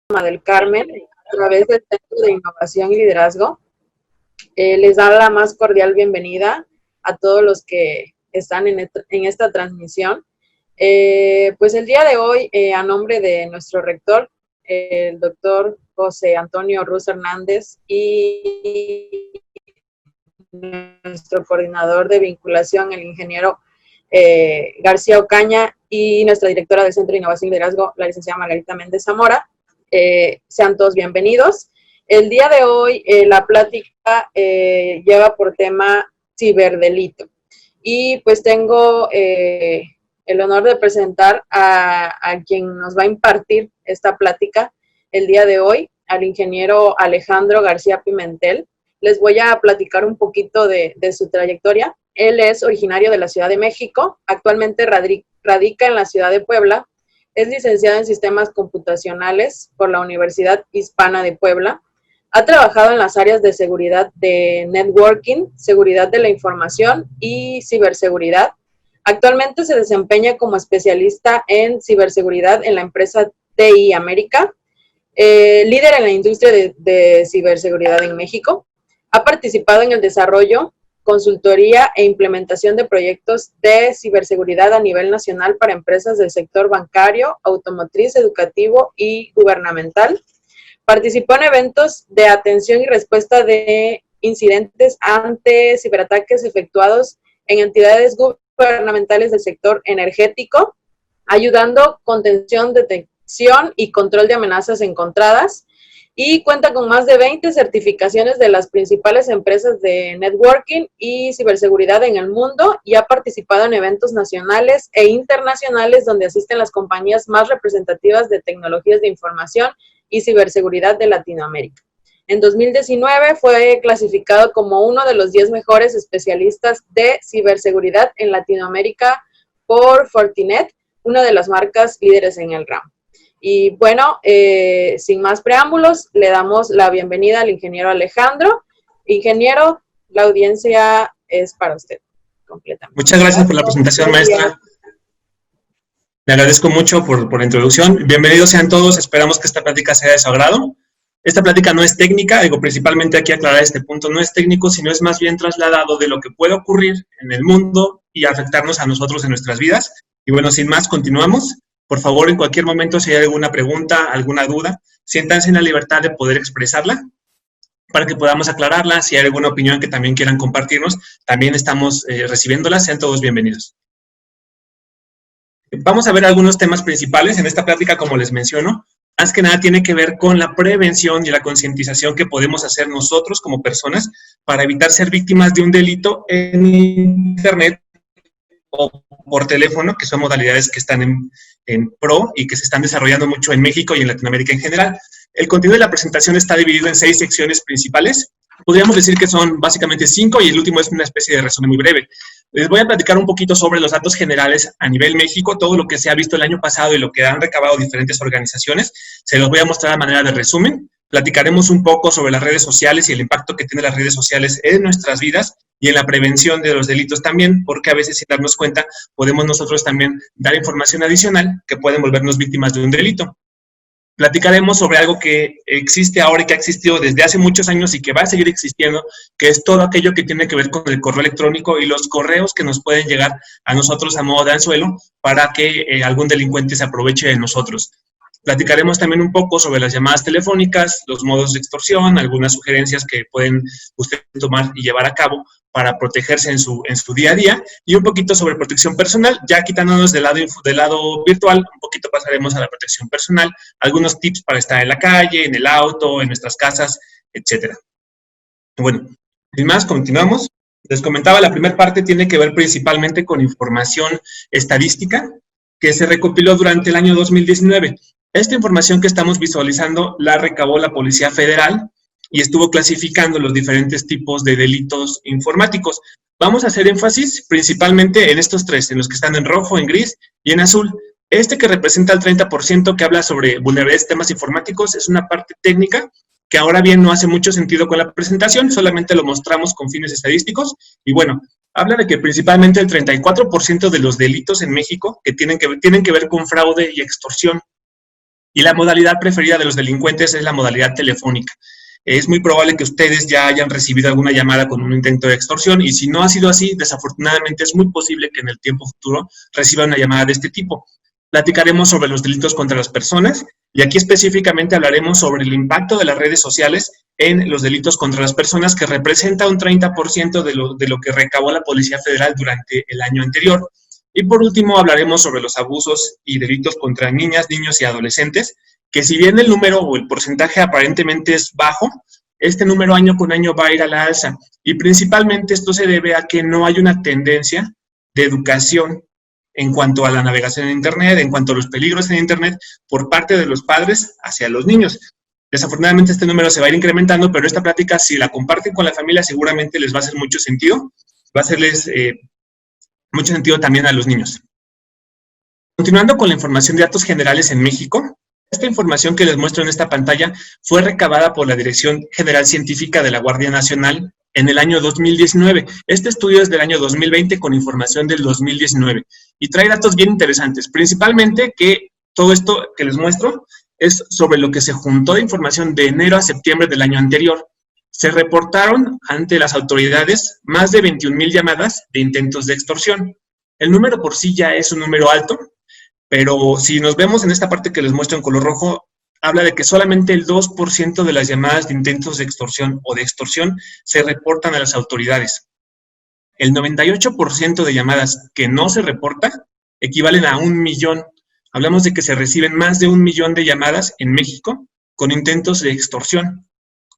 del Carmen, a través del Centro de Innovación y Liderazgo. Les da la más cordial bienvenida a todos los que están en esta transmisión. Pues el día de hoy, a nombre de nuestro rector, el doctor José Antonio Ruz Hernández, y nuestro coordinador de vinculación, el ingeniero García Ocaña, y nuestra directora del Centro de Innovación y Liderazgo, la licenciada Margarita Méndez Zamora. Sean todos bienvenidos. El día de hoy la plática lleva por tema ciberdelito. Y pues tengo el honor de presentar a quien nos va a impartir esta plática el día de hoy, al ingeniero Alejandro García Pimentel. Les voy a platicar un poquito de su trayectoria. Él es originario de la Ciudad de México, actualmente radica en la ciudad de Puebla. Es licenciado en Sistemas Computacionales por la Universidad Hispana de Puebla. Ha trabajado en las áreas de seguridad de networking, seguridad de la información y ciberseguridad. Actualmente se desempeña como especialista en ciberseguridad en la empresa TI América, líder en la industria de ciberseguridad en México. Ha participado en el desarrollo, consultoría e implementación de proyectos de ciberseguridad a nivel nacional para empresas del sector bancario, automotriz, educativo y gubernamental. Participó en eventos de atención y respuesta de incidentes ante ciberataques efectuados en entidades gubernamentales del sector energético, ayudando contención, detección y control de amenazas encontradas. Y cuenta con más de 20 certificaciones de las principales empresas de networking y ciberseguridad en el mundo, y ha participado en eventos nacionales e internacionales donde asisten las compañías más representativas de tecnologías de información y ciberseguridad de Latinoamérica. En 2019 fue clasificado como uno de los 10 mejores especialistas de ciberseguridad en Latinoamérica por Fortinet, una de las marcas líderes en el ramo. Y bueno, sin más preámbulos, le damos la bienvenida al ingeniero Alejandro. Ingeniero, la audiencia es para usted completamente. Muchas gracias por la presentación, maestra. Le agradezco mucho por la introducción. Bienvenidos sean todos, esperamos que esta plática sea de su agrado. Esta plática no es técnica, digo, principalmente aquí aclarar este punto, no es técnico, sino es más bien trasladado de lo que puede ocurrir en el mundo y afectarnos a nosotros en nuestras vidas. Y bueno, sin más, continuamos. Por favor, en cualquier momento, si hay alguna pregunta, alguna duda, siéntanse en la libertad de poder expresarla para que podamos aclararla. Si hay alguna opinión que también quieran compartirnos, también estamos recibiéndola. Sean todos bienvenidos. Vamos a ver algunos temas principales en esta plática, como les menciono. Más que nada tiene que ver con la prevención y la concientización que podemos hacer nosotros como personas para evitar ser víctimas de un delito en Internet o por teléfono, que son modalidades que están en pro y que se están desarrollando mucho en México y en Latinoamérica en general. El contenido de la presentación está dividido en 6 secciones principales. Podríamos decir que son básicamente 5 y el último es una especie de resumen muy breve. Les voy a platicar un poquito sobre los datos generales a nivel México, todo lo que se ha visto el año pasado y lo que han recabado diferentes organizaciones. Se los voy a mostrar a manera de resumen. Platicaremos un poco sobre las redes sociales y el impacto que tienen las redes sociales en nuestras vidas y en la prevención de los delitos también, porque a veces sin darnos cuenta podemos nosotros también dar información adicional que pueden volvernos víctimas de un delito. Platicaremos sobre algo que existe ahora y que ha existido desde hace muchos años y que va a seguir existiendo, que es todo aquello que tiene que ver con el correo electrónico y los correos que nos pueden llegar a nosotros a modo de anzuelo para que algún delincuente se aproveche de nosotros. Platicaremos también un poco sobre las llamadas telefónicas, los modos de extorsión, algunas sugerencias que pueden ustedes tomar y llevar a cabo para protegerse en su día a día, y un poquito sobre protección personal. Ya quitándonos del lado virtual, un poquito pasaremos a la protección personal, algunos tips para estar en la calle, en el auto, en nuestras casas, etc. Bueno, sin más, continuamos. Les comentaba, la primera parte tiene que ver principalmente con información estadística que se recopiló durante el año 2019. Esta información que estamos visualizando la recabó la Policía Federal y estuvo clasificando los diferentes tipos de delitos informáticos. Vamos a hacer énfasis principalmente en estos 3, en los que están en rojo, en gris y en azul. Este que representa el 30% que habla sobre vulnerabilidades de sistemas informáticos es una parte técnica que ahora bien no hace mucho sentido con la presentación, solamente lo mostramos con fines estadísticos. Y bueno, habla de que principalmente el 34% de los delitos en México que tienen que ver con fraude y extorsión. Y la modalidad preferida de los delincuentes es la modalidad telefónica. Es muy probable que ustedes ya hayan recibido alguna llamada con un intento de extorsión, y si no ha sido así, desafortunadamente es muy posible que en el tiempo futuro reciban una llamada de este tipo. Platicaremos sobre los delitos contra las personas, y aquí específicamente hablaremos sobre el impacto de las redes sociales en los delitos contra las personas, que representa un 30% de lo que recabó la Policía Federal durante el año anterior. Y por último hablaremos sobre los abusos y delitos contra niñas, niños y adolescentes, que si bien el número o el porcentaje aparentemente es bajo, este número año con año va a ir a la alza. Y principalmente esto se debe a que no hay una tendencia de educación en cuanto a la navegación en Internet, en cuanto a los peligros en Internet, por parte de los padres hacia los niños. Desafortunadamente este número se va a ir incrementando, pero esta plática, si la comparten con la familia, seguramente les va a hacer mucho sentido. Va a hacerles mucho sentido también a los niños. Continuando con la información de datos generales en México, esta información que les muestro en esta pantalla fue recabada por la Dirección General Científica de la Guardia Nacional en el año 2019. Este estudio es del año 2020 con información del 2019 y trae datos bien interesantes, principalmente que todo esto que les muestro es sobre lo que se juntó de información de enero a septiembre del año anterior. Se reportaron ante las autoridades más de 21,000 llamadas de intentos de extorsión. El número por sí ya es un número alto, pero si nos vemos en esta parte que les muestro en color rojo, habla de que solamente el 2% de las llamadas de intentos de extorsión o de extorsión se reportan a las autoridades. El 98% de llamadas que no se reportan equivalen a 1,000,000. Hablamos de que se reciben más de 1,000,000 de llamadas en México con intentos de extorsión.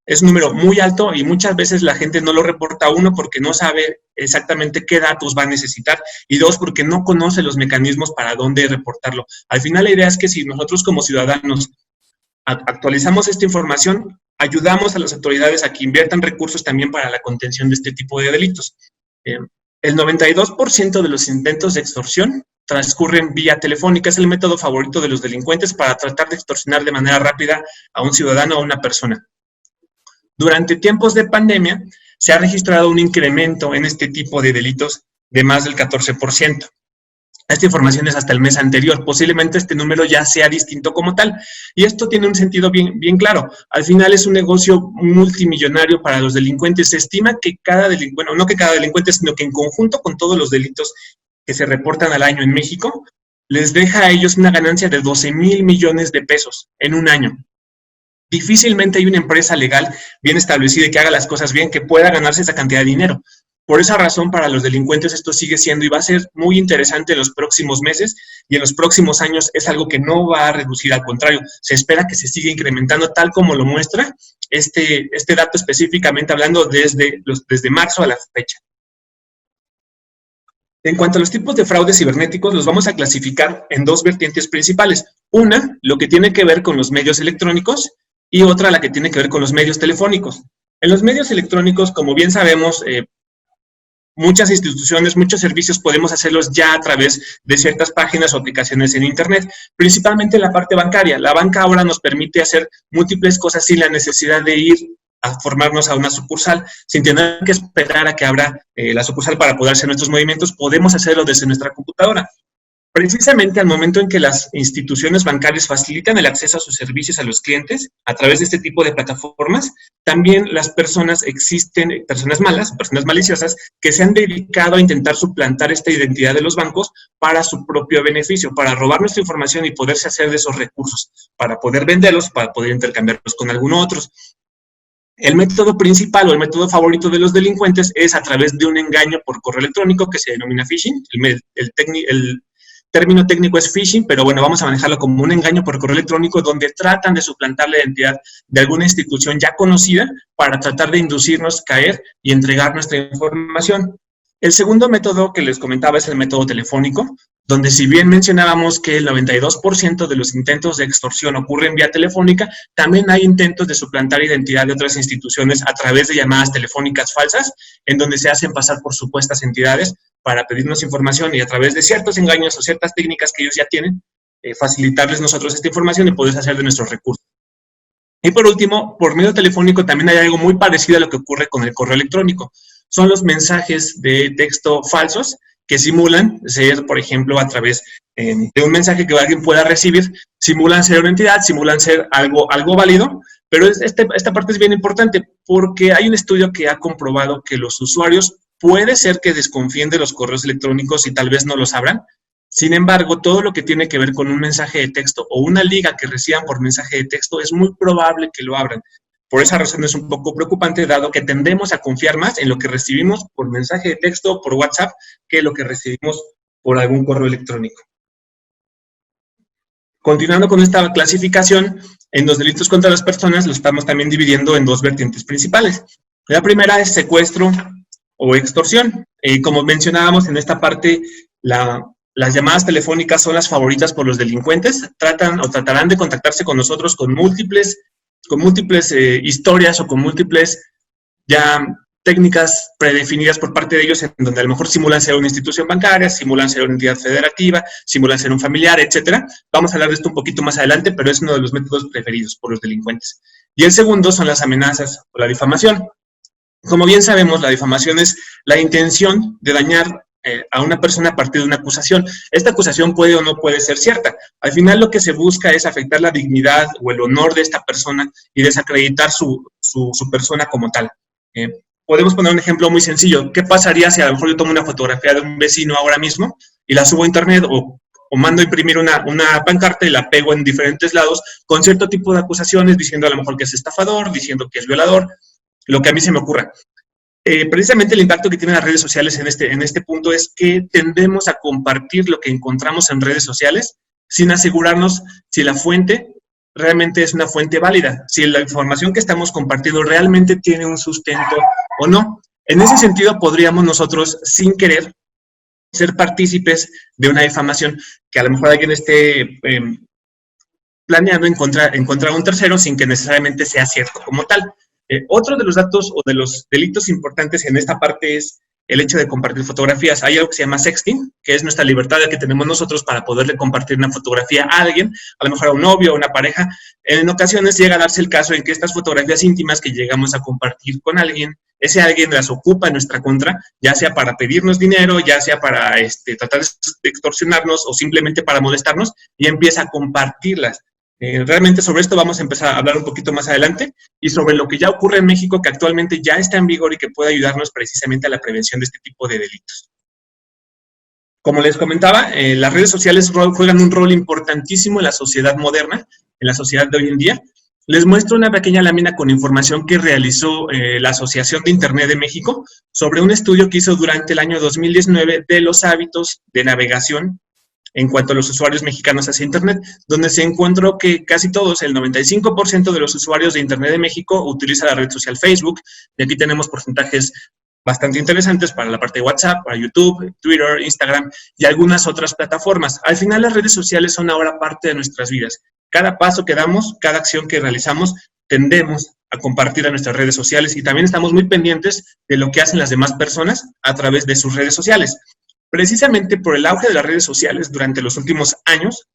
Es un número muy alto y muchas veces la gente no lo reporta, uno, porque no sabe exactamente qué datos va a necesitar, y dos, porque no conoce los mecanismos para dónde reportarlo. Al final la idea es que si nosotros como ciudadanos actualizamos esta información, ayudamos a las autoridades a que inviertan recursos también para la contención de este tipo de delitos. El 92% de los intentos de extorsión transcurren vía telefónica. Es el método favorito de los delincuentes para tratar de extorsionar de manera rápida a un ciudadano o a una persona. Durante tiempos de pandemia, se ha registrado un incremento en este tipo de delitos de más del 14%. Esta información es hasta el mes anterior. Posiblemente este número ya sea distinto como tal. Y esto tiene un sentido bien claro. Al final es un negocio multimillonario para los delincuentes. Se estima que cada delincuente, bueno, no que cada delincuente, sino que en conjunto con todos los delitos que se reportan al año en México, les deja a ellos una ganancia de 12,000 millones de pesos en un año. Difícilmente hay una empresa legal bien establecida y que haga las cosas bien que pueda ganarse esa cantidad de dinero. Por esa razón, para los delincuentes esto sigue siendo y va a ser muy interesante en los próximos meses, y en los próximos años es algo que no va a reducir, al contrario, se espera que se siga incrementando tal como lo muestra este dato, específicamente hablando desde marzo a la fecha. En cuanto a los tipos de fraudes cibernéticos, los vamos a clasificar en dos vertientes principales. Una, lo que tiene que ver con los medios electrónicos, y otra, la que tiene que ver con los medios telefónicos. En los medios electrónicos, como bien sabemos, muchas instituciones, muchos servicios podemos hacerlos ya a través de ciertas páginas o aplicaciones en Internet, principalmente la parte bancaria. La banca ahora nos permite hacer múltiples cosas sin la necesidad de ir a formarnos a una sucursal, sin tener que esperar a que abra la sucursal para poder hacer nuestros movimientos. Podemos hacerlo desde nuestra computadora. Precisamente al momento en que las instituciones bancarias facilitan el acceso a sus servicios a los clientes a través de este tipo de plataformas, también las personas, existen personas malas, personas maliciosas, que se han dedicado a intentar suplantar esta identidad de los bancos para su propio beneficio, para robar nuestra información y poderse hacer de esos recursos, para poder venderlos, para poder intercambiarlos con algunos otros. El método principal o el método favorito de los delincuentes es a través de un engaño por correo electrónico que se denomina phishing. El término técnico es phishing, pero bueno, vamos a manejarlo como un engaño por correo electrónico, donde tratan de suplantar la identidad de alguna institución ya conocida para tratar de inducirnos a caer y entregar nuestra información. El segundo método que les comentaba es el método telefónico, donde si bien mencionábamos que el 92% de los intentos de extorsión ocurren vía telefónica, también hay intentos de suplantar identidad de otras instituciones a través de llamadas telefónicas falsas, en donde se hacen pasar por supuestas entidades para pedirnos información y a través de ciertos engaños o ciertas técnicas que ellos ya tienen, facilitarles nosotros esta información y poder hacer de nuestros recursos. Y por último, por medio telefónico también hay algo muy parecido a lo que ocurre con el correo electrónico. Son los mensajes de texto falsos que simulan ser, por ejemplo, a través de un mensaje que alguien pueda recibir, simulan ser una entidad, simulan ser algo válido, pero esta parte es bien importante porque hay un estudio que ha comprobado que los usuarios puede ser que desconfíen de los correos electrónicos y tal vez no los abran. Sin embargo, todo lo que tiene que ver con un mensaje de texto o una liga que reciban por mensaje de texto es muy probable que lo abran. Por esa razón es un poco preocupante, dado que tendemos a confiar más en lo que recibimos por mensaje de texto, por WhatsApp, que lo que recibimos por algún correo electrónico. Continuando con esta clasificación, en los delitos contra las personas lo estamos también dividiendo en dos vertientes principales. La primera es secuestro o extorsión. Como mencionábamos en esta parte, las llamadas telefónicas son las favoritas por los delincuentes. Tratarán de contactarse con nosotros con múltiples historias o con múltiples ya técnicas predefinidas por parte de ellos, en donde a lo mejor simulan ser una institución bancaria, simulan ser una entidad federativa, simulan ser un familiar, etcétera. Vamos a hablar de esto un poquito más adelante, pero es uno de los métodos preferidos por los delincuentes. Y el segundo son las amenazas o la difamación. Como bien sabemos, la difamación es la intención de dañar a una persona a partir de una acusación. Esta acusación puede o no puede ser cierta. Al final lo que se busca es afectar la dignidad o el honor de esta persona y desacreditar su persona como tal. Podemos poner un ejemplo muy sencillo. ¿Qué pasaría si a lo mejor yo tomo una fotografía de un vecino ahora mismo y la subo a internet o mando a imprimir una pancarta y la pego en diferentes lados con cierto tipo de acusaciones, diciendo a lo mejor que es estafador, diciendo que es violador, lo que a mí se me ocurra? Precisamente el impacto que tienen las redes sociales en este punto es que tendemos a compartir lo que encontramos en redes sociales sin asegurarnos si la fuente realmente es una fuente válida, si la información que estamos compartiendo realmente tiene un sustento o no. En ese sentido, podríamos nosotros, sin querer, ser partícipes de una difamación que a lo mejor alguien esté planeando encontrar un tercero sin que necesariamente sea cierto como tal. Otro de los datos o de los delitos importantes en esta parte es el hecho de compartir fotografías. Hay algo que se llama sexting, que es nuestra libertad que tenemos nosotros para poderle compartir una fotografía a alguien, a lo mejor a un novio o una pareja. En ocasiones llega a darse el caso en que estas fotografías íntimas que llegamos a compartir con alguien, ese alguien las ocupa en nuestra contra, ya sea para pedirnos dinero, ya sea para tratar de extorsionarnos o simplemente para molestarnos, y empieza a compartirlas. Realmente sobre esto vamos a empezar a hablar un poquito más adelante y sobre lo que ya ocurre en México, que actualmente ya está en vigor y que puede ayudarnos precisamente a la prevención de este tipo de delitos. Como les comentaba, las redes sociales juegan un rol importantísimo en la sociedad moderna, en la sociedad de hoy en día. Les muestro una pequeña lámina con información que realizó la Asociación de Internet de México sobre un estudio que hizo durante el año 2019 de los hábitos de navegación en cuanto a los usuarios mexicanos hacia Internet, donde se encontró que casi todos, el 95% de los usuarios de Internet de México utiliza la red social Facebook, y aquí tenemos porcentajes bastante interesantes para la parte de WhatsApp, para YouTube, Twitter, Instagram y algunas otras plataformas. Al final, las redes sociales son ahora parte de nuestras vidas. Cada paso que damos, cada acción que realizamos, tendemos a compartir a nuestras redes sociales y también estamos muy pendientes de lo que hacen las demás personas a través de sus redes sociales. Precisamente por el auge de las redes sociales durante los últimos años,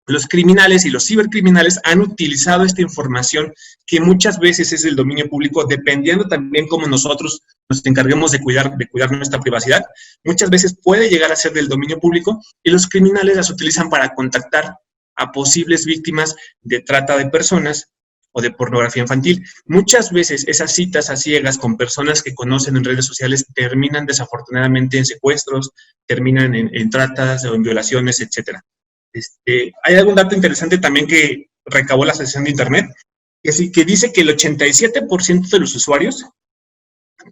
los criminales y los cibercriminales han utilizado esta información que muchas veces es del dominio público, dependiendo también cómo nosotros nos encarguemos de cuidar nuestra privacidad. Muchas veces puede llegar a ser del dominio público y los criminales las utilizan para contactar a posibles víctimas de trata de personas o de pornografía infantil. Muchas veces esas citas a ciegas con personas que conocen en redes sociales terminan desafortunadamente en secuestros, terminan en tratas o en violaciones, etc. Hay algún dato interesante también que recabó la Asociación de Internet, que dice que el 87% de los usuarios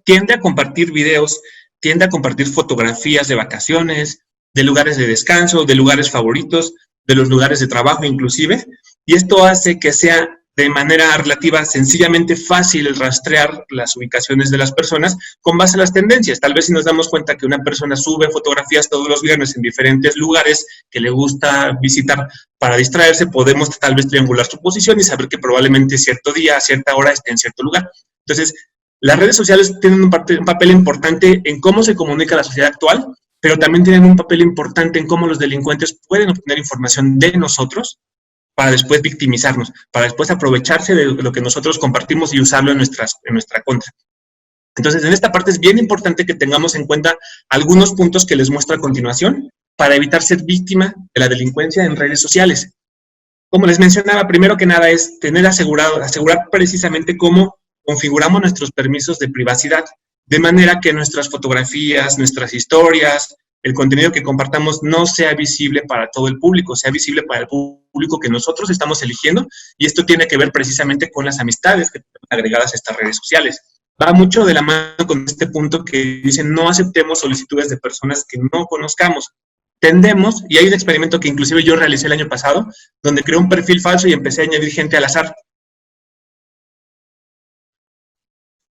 tiende a compartir videos, tiende a compartir fotografías de vacaciones, de lugares de descanso, de lugares favoritos, de los lugares de trabajo inclusive, y esto hace que sea de manera relativa, sencillamente fácil rastrear las ubicaciones de las personas con base a las tendencias. Tal vez si nos damos cuenta que una persona sube fotografías todos los viernes en diferentes lugares que le gusta visitar para distraerse, podemos tal vez triangular su posición y saber que probablemente cierto día, a cierta hora, esté en cierto lugar. Entonces, las redes sociales tienen un papel importante en cómo se comunica la sociedad actual, pero también tienen un papel importante en cómo los delincuentes pueden obtener información de nosotros para después victimizarnos, para después aprovecharse de lo que nosotros compartimos y usarlo en nuestra contra. Entonces, en esta parte es bien importante que tengamos en cuenta algunos puntos que les muestro a continuación para evitar ser víctima de la delincuencia en redes sociales. Como les mencionaba, primero que nada es asegurar precisamente cómo configuramos nuestros permisos de privacidad, de manera que nuestras fotografías, nuestras historias, el contenido que compartamos no sea visible para todo el público, sea visible para el público que nosotros estamos eligiendo, y esto tiene que ver precisamente con las amistades que están agregadas a estas redes sociales. Va mucho de la mano con este punto que dicen no aceptemos solicitudes de personas que no conozcamos. Tendemos, y hay un experimento que inclusive yo realicé el año pasado, donde creé un perfil falso y empecé a añadir gente al azar.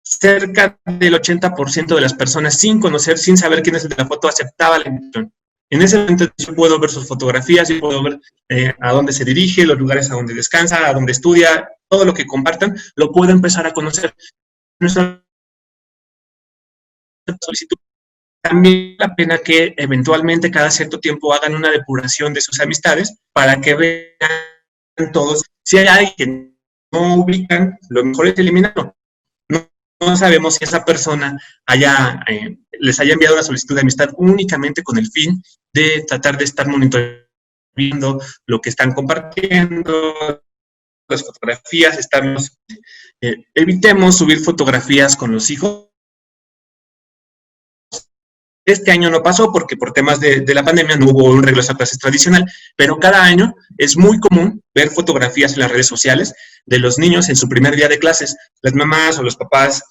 Cerca del 80% de las personas sin conocer, sin saber quién es el de la foto, aceptaba la invitación. En ese momento yo puedo ver sus fotografías, yo puedo ver a dónde se dirige, los lugares a donde descansa, a dónde estudia, todo lo que compartan, lo puedo empezar a conocer. Nuestra solicitud. También la pena que eventualmente cada cierto tiempo hagan una depuración de sus amistades para que vean todos. Si hay alguien que no ubican, lo mejor es eliminarlo. No sabemos si esa persona les haya enviado una solicitud de amistad únicamente con el fin de tratar de estar monitoreando lo que están compartiendo, las fotografías, evitemos subir fotografías con los hijos. Este año no pasó porque por temas de la pandemia no hubo un regreso a clases tradicional, pero cada año es muy común ver fotografías en las redes sociales de los niños en su primer día de clases. Las mamás o los papás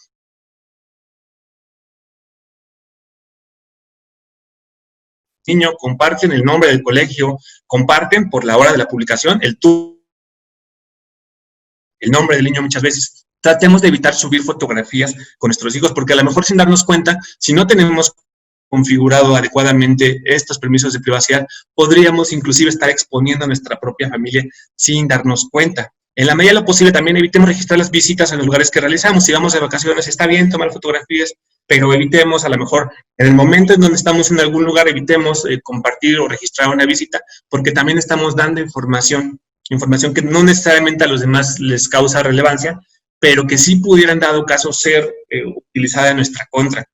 niño comparten el nombre del colegio, comparten por la hora de la publicación el nombre del niño muchas veces. Tratemos de evitar subir fotografías con nuestros hijos porque a lo mejor sin darnos cuenta, si no tenemos configurado adecuadamente estos permisos de privacidad, podríamos inclusive estar exponiendo a nuestra propia familia sin darnos cuenta. En la medida de lo posible también evitemos registrar las visitas en los lugares que realizamos. Si vamos de vacaciones, está bien tomar fotografías, pero evitemos a lo mejor en el momento en donde estamos en algún lugar, evitemos compartir o registrar una visita, porque también estamos dando información que no necesariamente a los demás les causa relevancia, pero que sí pudiera en dado caso ser utilizada en nuestra contra.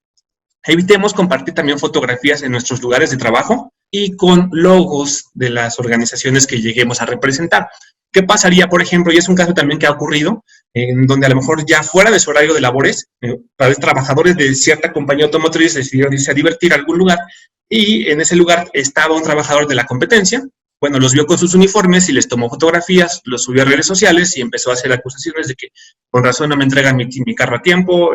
Evitemos compartir también fotografías en nuestros lugares de trabajo y con logos de las organizaciones que lleguemos a representar. ¿Qué pasaría, por ejemplo, y es un caso también que ha ocurrido, en donde a lo mejor ya fuera de su horario de labores, trabajadores de cierta compañía automotriz decidieron irse a divertir a algún lugar y en ese lugar estaba un trabajador de la competencia? Bueno, los vio con sus uniformes y les tomó fotografías, los subió a redes sociales y empezó a hacer acusaciones de que con razón no me entregan mi carro a tiempo,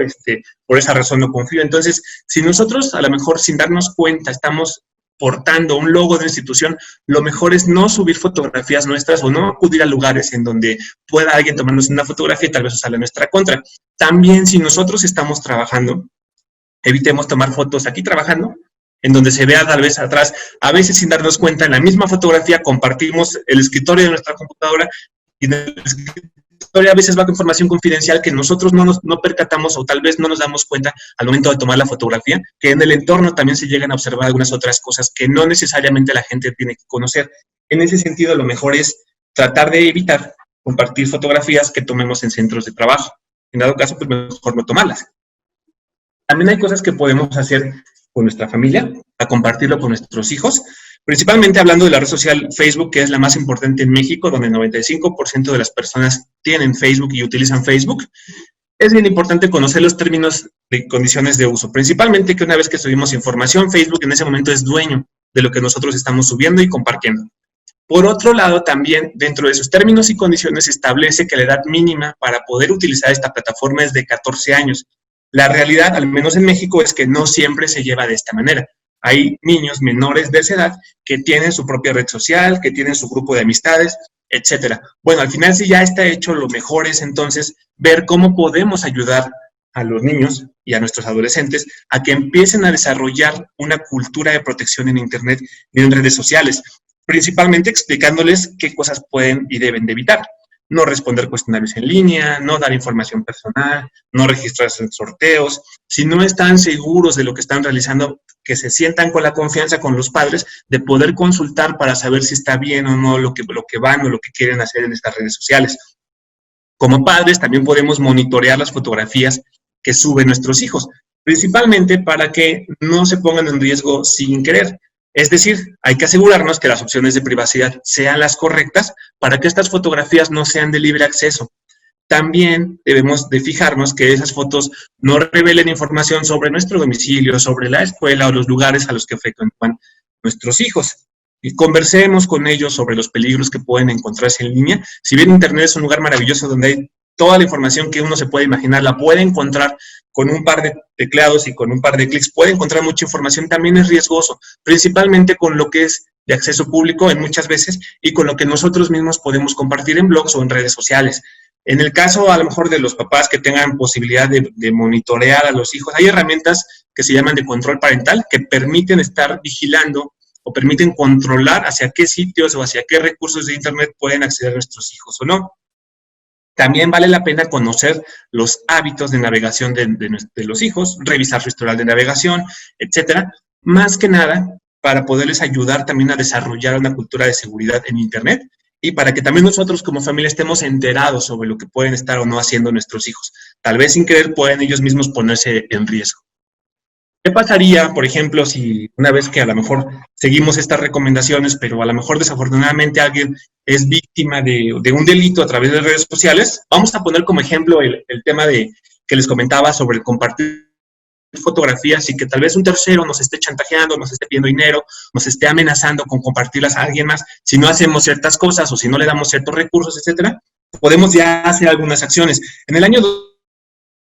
por esa razón no confío. Entonces, si nosotros a lo mejor sin darnos cuenta estamos portando un logo de institución, lo mejor es no subir fotografías nuestras o no acudir a lugares en donde pueda alguien tomarnos una fotografía y tal vez usarla en nuestra contra. También si nosotros estamos trabajando, evitemos tomar fotos aquí trabajando, en donde se vea tal vez atrás, a veces sin darnos cuenta, en la misma fotografía compartimos el escritorio de nuestra computadora y en el escritorio a veces va con información confidencial que nosotros no percatamos o tal vez no nos damos cuenta al momento de tomar la fotografía, que en el entorno también se llegan a observar algunas otras cosas que no necesariamente la gente tiene que conocer. En ese sentido, lo mejor es tratar de evitar compartir fotografías que tomemos en centros de trabajo. En dado caso, pues mejor no tomarlas. También hay cosas que podemos hacer con nuestra familia, a compartirlo con nuestros hijos, principalmente hablando de la red social Facebook, que es la más importante en México, donde el 95% de las personas tienen Facebook y utilizan Facebook. Es bien importante conocer los términos y condiciones de uso, principalmente que una vez que subimos información, Facebook en ese momento es dueño de lo que nosotros estamos subiendo y compartiendo. Por otro lado, también dentro de sus términos y condiciones establece que la edad mínima para poder utilizar esta plataforma es de 14 años. La realidad, al menos en México, es que no siempre se lleva de esta manera. Hay niños menores de esa edad que tienen su propia red social, que tienen su grupo de amistades, etcétera. Bueno, al final, si ya está hecho, lo mejor es entonces ver cómo podemos ayudar a los niños y a nuestros adolescentes a que empiecen a desarrollar una cultura de protección en Internet y en redes sociales, principalmente explicándoles qué cosas pueden y deben de evitar. No responder cuestionarios en línea, no dar información personal, no registrarse en sorteos. Si no están seguros de lo que están realizando, que se sientan con la confianza con los padres de poder consultar para saber si está bien o no lo que van o lo que quieren hacer en estas redes sociales. Como padres también podemos monitorear las fotografías que suben nuestros hijos, principalmente para que no se pongan en riesgo sin querer. Es decir, hay que asegurarnos que las opciones de privacidad sean las correctas para que estas fotografías no sean de libre acceso. También debemos de fijarnos que esas fotos no revelen información sobre nuestro domicilio, sobre la escuela o los lugares a los que frecuentan nuestros hijos. Y conversemos con ellos sobre los peligros que pueden encontrarse en línea. Si bien Internet es un lugar maravilloso donde hay toda la información que uno se puede imaginar, la puede encontrar con un par de teclados y con un par de clics, puede encontrar mucha información, también es riesgoso, principalmente con lo que es de acceso público en muchas veces y con lo que nosotros mismos podemos compartir en blogs o en redes sociales. En el caso, a lo mejor, de los papás que tengan posibilidad de monitorear a los hijos, hay herramientas que se llaman de control parental que permiten estar vigilando o permiten controlar hacia qué sitios o hacia qué recursos de Internet pueden acceder nuestros hijos o no. También vale la pena conocer los hábitos de navegación de los hijos, revisar su historial de navegación, etcétera, más que nada para poderles ayudar también a desarrollar una cultura de seguridad en Internet y para que también nosotros como familia estemos enterados sobre lo que pueden estar o no haciendo nuestros hijos. Tal vez sin querer pueden ellos mismos ponerse en riesgo. ¿Qué pasaría, por ejemplo, si una vez que a lo mejor seguimos estas recomendaciones, pero a lo mejor desafortunadamente alguien es víctima de un delito a través de redes sociales? Vamos a poner como ejemplo el tema que les comentaba sobre el compartir fotografías y que tal vez un tercero nos esté chantajeando, nos esté pidiendo dinero, nos esté amenazando con compartirlas a alguien más. Si no hacemos ciertas cosas o si no le damos ciertos recursos, etcétera, podemos ya hacer algunas acciones. En el año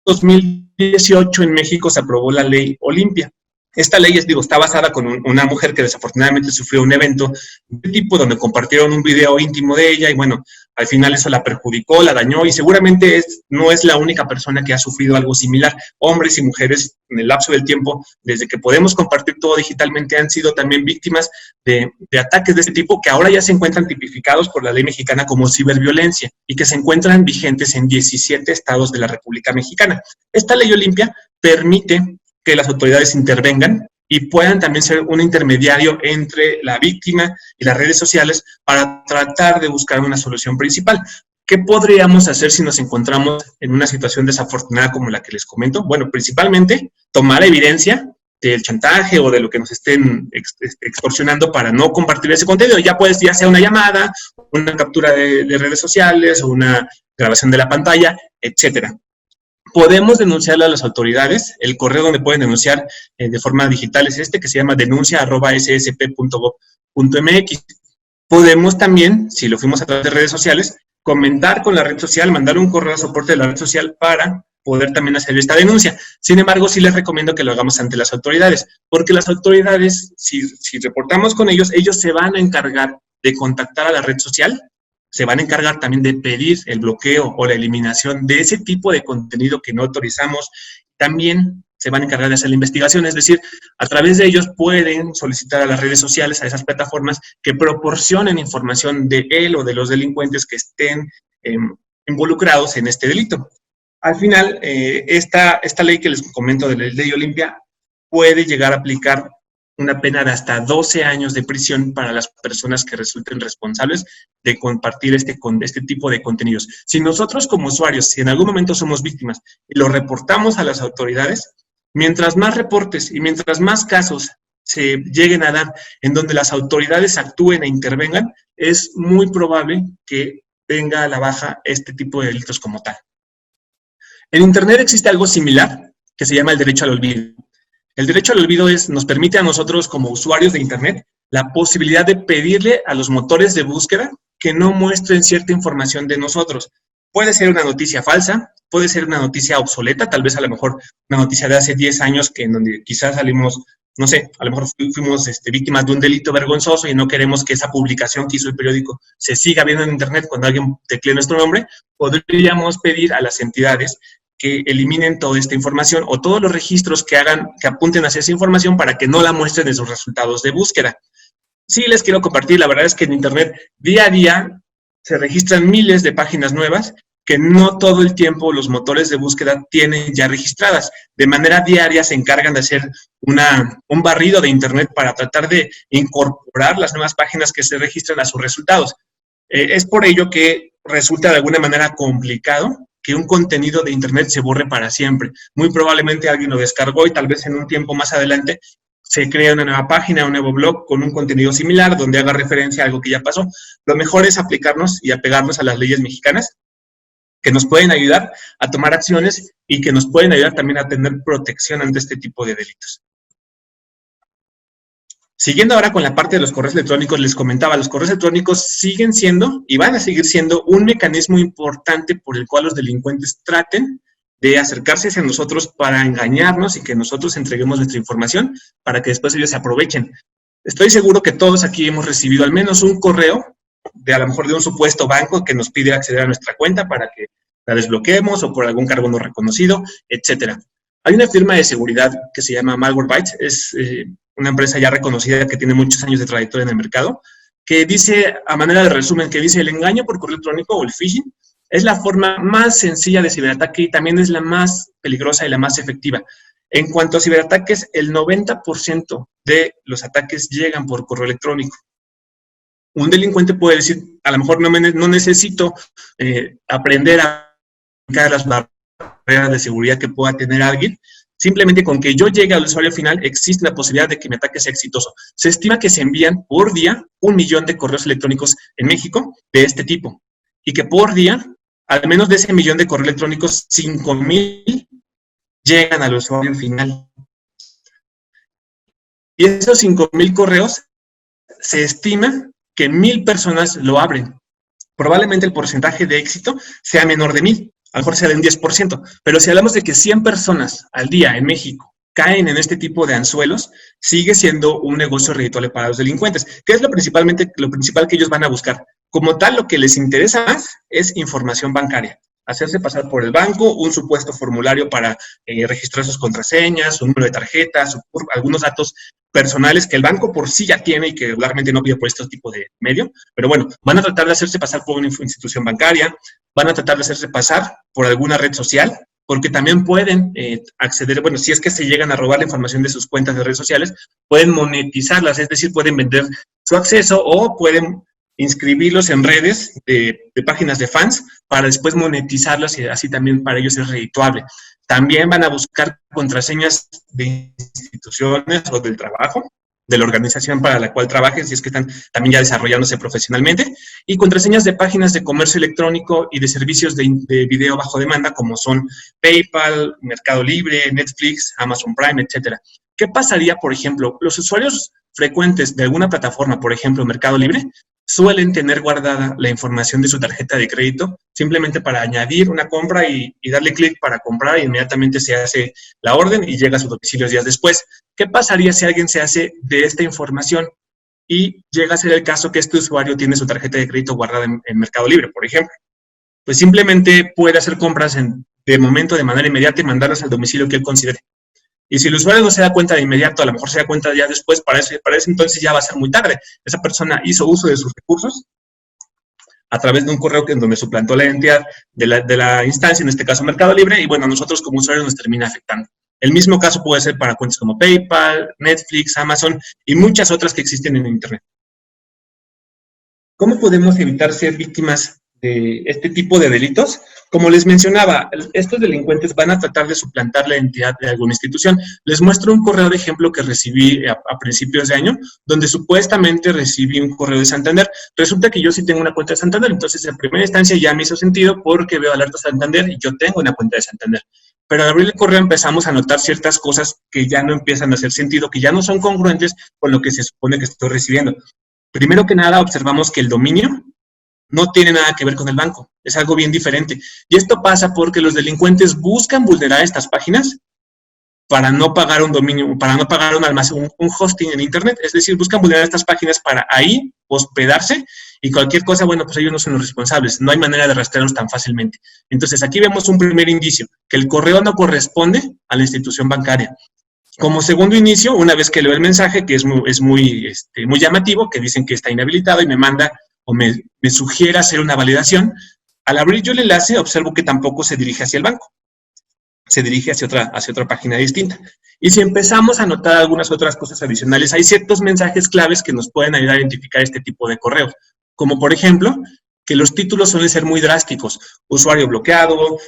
2018 en México se aprobó la ley Olimpia. Esta ley está basada con una mujer que desafortunadamente sufrió un evento de tipo donde compartieron un video íntimo de ella y bueno, al final eso la perjudicó, la dañó y seguramente no es la única persona que ha sufrido algo similar. Hombres y mujeres en el lapso del tiempo, desde que podemos compartir todo digitalmente, han sido también víctimas de ataques de este tipo que ahora ya se encuentran tipificados por la ley mexicana como ciberviolencia y que se encuentran vigentes en 17 estados de la República Mexicana. Esta ley Olimpia permite que las autoridades intervengan y puedan también ser un intermediario entre la víctima y las redes sociales para tratar de buscar una solución principal. ¿Qué podríamos hacer si nos encontramos en una situación desafortunada como la que les comento? Bueno, principalmente tomar evidencia del chantaje o de lo que nos estén extorsionando para no compartir ese contenido. Ya sea una llamada, una captura de redes sociales o una grabación de la pantalla, etcétera. Podemos denunciarle a las autoridades. El correo donde pueden denunciar de forma digital es que se llama denuncia@ssp.gov.mx. Podemos también, si lo fuimos a través de redes sociales, comentar con la red social, mandar un correo de soporte de la red social para poder también hacer esta denuncia. Sin embargo, sí les recomiendo que lo hagamos ante las autoridades, porque las autoridades, si reportamos con ellos se van a encargar de contactar a la red social, se van a encargar también de pedir el bloqueo o la eliminación de ese tipo de contenido que no autorizamos. También se van a encargar de hacer la investigación, es decir, a través de ellos pueden solicitar a las redes sociales, a esas plataformas, que proporcionen información de él o de los delincuentes que estén involucrados en este delito. Al final, esta ley que les comento de la ley Olimpia puede llegar a aplicar una pena de hasta 12 años de prisión para las personas que resulten responsables de compartir este tipo de contenidos. Si nosotros como usuarios, si en algún momento somos víctimas y lo reportamos a las autoridades, mientras más reportes y mientras más casos se lleguen a dar en donde las autoridades actúen e intervengan, es muy probable que venga a la baja este tipo de delitos como tal. En Internet existe algo similar que se llama el derecho al olvido. El derecho al olvido nos permite a nosotros como usuarios de Internet la posibilidad de pedirle a los motores de búsqueda que no muestren cierta información de nosotros. Puede ser una noticia falsa, puede ser una noticia obsoleta, tal vez a lo mejor una noticia de hace 10 años en donde quizás salimos, no sé, a lo mejor fuimos víctimas de un delito vergonzoso y no queremos que esa publicación que hizo el periódico se siga viendo en Internet cuando alguien teclee nuestro nombre. Podríamos pedir a las entidades que eliminen toda esta información o todos los registros que apunten hacia esa información para que no la muestren en sus resultados de búsqueda. Sí les quiero compartir, la verdad es que en Internet día a día se registran miles de páginas nuevas que no todo el tiempo los motores de búsqueda tienen ya registradas. De manera diaria se encargan de hacer un barrido de Internet para tratar de incorporar las nuevas páginas que se registran a sus resultados. Es por ello que resulta de alguna manera complicado que un contenido de Internet se borre para siempre. Muy probablemente alguien lo descargó y tal vez en un tiempo más adelante se crea una nueva página, un nuevo blog con un contenido similar donde haga referencia a algo que ya pasó. Lo mejor es aplicarnos y apegarnos a las leyes mexicanas que nos pueden ayudar a tomar acciones y que nos pueden ayudar también a tener protección ante este tipo de delitos. Siguiendo ahora con la parte de los correos electrónicos, les comentaba, los correos electrónicos siguen siendo y van a seguir siendo un mecanismo importante por el cual los delincuentes traten de acercarse hacia nosotros para engañarnos y que nosotros entreguemos nuestra información para que después ellos se aprovechen. Estoy seguro que todos aquí hemos recibido al menos un correo de a lo mejor de un supuesto banco que nos pide acceder a nuestra cuenta para que la desbloqueemos o por algún cargo no reconocido, etcétera. Hay una firma de seguridad que se llama Malwarebytes, es una empresa ya reconocida que tiene muchos años de trayectoria en el mercado, que dice, a manera de resumen, que dice el engaño por correo electrónico o el phishing es la forma más sencilla de ciberataque y también es la más peligrosa y la más efectiva. En cuanto a ciberataques, el 90% de los ataques llegan por correo electrónico. Un delincuente puede decir, a lo mejor no necesito aprender a brincar las barreras de seguridad que pueda tener alguien. Simplemente con que yo llegue al usuario final, existe la posibilidad de que mi ataque sea exitoso. Se estima que se envían por día 1 millón de correos electrónicos en México de este tipo. Y que por día, al menos de ese 1 millón de correos electrónicos, 5,000 llegan al usuario final. Y esos 5,000 correos se estima que 1,000 personas lo abren. Probablemente el porcentaje de éxito sea menor de 1,000. A lo mejor sea de un 10%, pero si hablamos de que 100 personas al día en México caen en este tipo de anzuelos, sigue siendo un negocio redituable para los delincuentes. ¿Qué es lo principal que ellos van a buscar? Como tal, lo que les interesa más es información bancaria. Hacerse pasar por el banco, un supuesto formulario para registrar sus contraseñas, su número de tarjetas, algunos datos personales que el banco por sí ya tiene y que regularmente no pide por este tipo de medio. Pero bueno, van a tratar de hacerse pasar por una institución bancaria, van a tratar de hacerse pasar por alguna red social, porque también pueden acceder, bueno, si es que se llegan a robar la información de sus cuentas de redes sociales, pueden monetizarlas, es decir, pueden vender su acceso o pueden inscribirlos en redes de páginas de fans para después monetizarlas y así también para ellos es redituable. También van a buscar contraseñas de instituciones o del trabajo, de la organización para la cual trabajen, si es que están también ya desarrollándose profesionalmente, y contraseñas de páginas de comercio electrónico y de servicios de video bajo demanda, como son PayPal, Mercado Libre, Netflix, Amazon Prime, etcétera. ¿Qué pasaría, por ejemplo? Los usuarios frecuentes de alguna plataforma, por ejemplo, Mercado Libre, suelen tener guardada la información de su tarjeta de crédito simplemente para añadir una compra y darle clic para comprar e inmediatamente se hace la orden y llega a su domicilio días después. ¿Qué pasaría si alguien se hace de esta información y llega a ser el caso que este usuario tiene su tarjeta de crédito guardada en Mercado Libre, por ejemplo? Pues simplemente puede hacer compras de momento, de manera inmediata y mandarlas al domicilio que él considere. Y si el usuario no se da cuenta de inmediato, a lo mejor se da cuenta ya después, para ese entonces ya va a ser muy tarde. Esa persona hizo uso de sus recursos a través de un correo en donde suplantó la identidad de la instancia, en este caso Mercado Libre, y bueno, a nosotros como usuarios nos termina afectando. El mismo caso puede ser para cuentas como PayPal, Netflix, Amazon y muchas otras que existen en Internet. ¿Cómo podemos evitar ser víctimas de este tipo de delitos? Como les mencionaba, estos delincuentes van a tratar de suplantar la identidad de alguna institución. Les muestro un correo de ejemplo que recibí a principios de año, donde supuestamente recibí un correo de Santander. Resulta que yo sí tengo una cuenta de Santander, entonces en primera instancia ya me hizo sentido porque veo alerta Santander y yo tengo una cuenta de Santander. Pero al abrir el correo empezamos a notar ciertas cosas que ya no empiezan a hacer sentido, que ya no son congruentes con lo que se supone que estoy recibiendo. Primero que nada, observamos que el dominio no tiene nada que ver con el banco, es algo bien diferente. Y esto pasa porque los delincuentes buscan vulnerar estas páginas para no pagar un dominio, para no pagar un almacén, un hosting en Internet. Es decir, buscan vulnerar estas páginas para ahí hospedarse y cualquier cosa, bueno, pues ellos no son los responsables. No hay manera de rastrearlos tan fácilmente. Entonces, aquí vemos un primer indicio, que el correo no corresponde a la institución bancaria. Como segundo inicio, una vez que leo el mensaje, que es muy llamativo, que dicen que está inhabilitado y me manda o me sugiere hacer una validación, al abrir yo el enlace observo que tampoco se dirige hacia el banco, se dirige hacia otra página distinta. Y si empezamos a notar algunas otras cosas adicionales, hay ciertos mensajes claves que nos pueden ayudar a identificar este tipo de correos, como por ejemplo, que los títulos suelen ser muy drásticos: usuario bloqueado,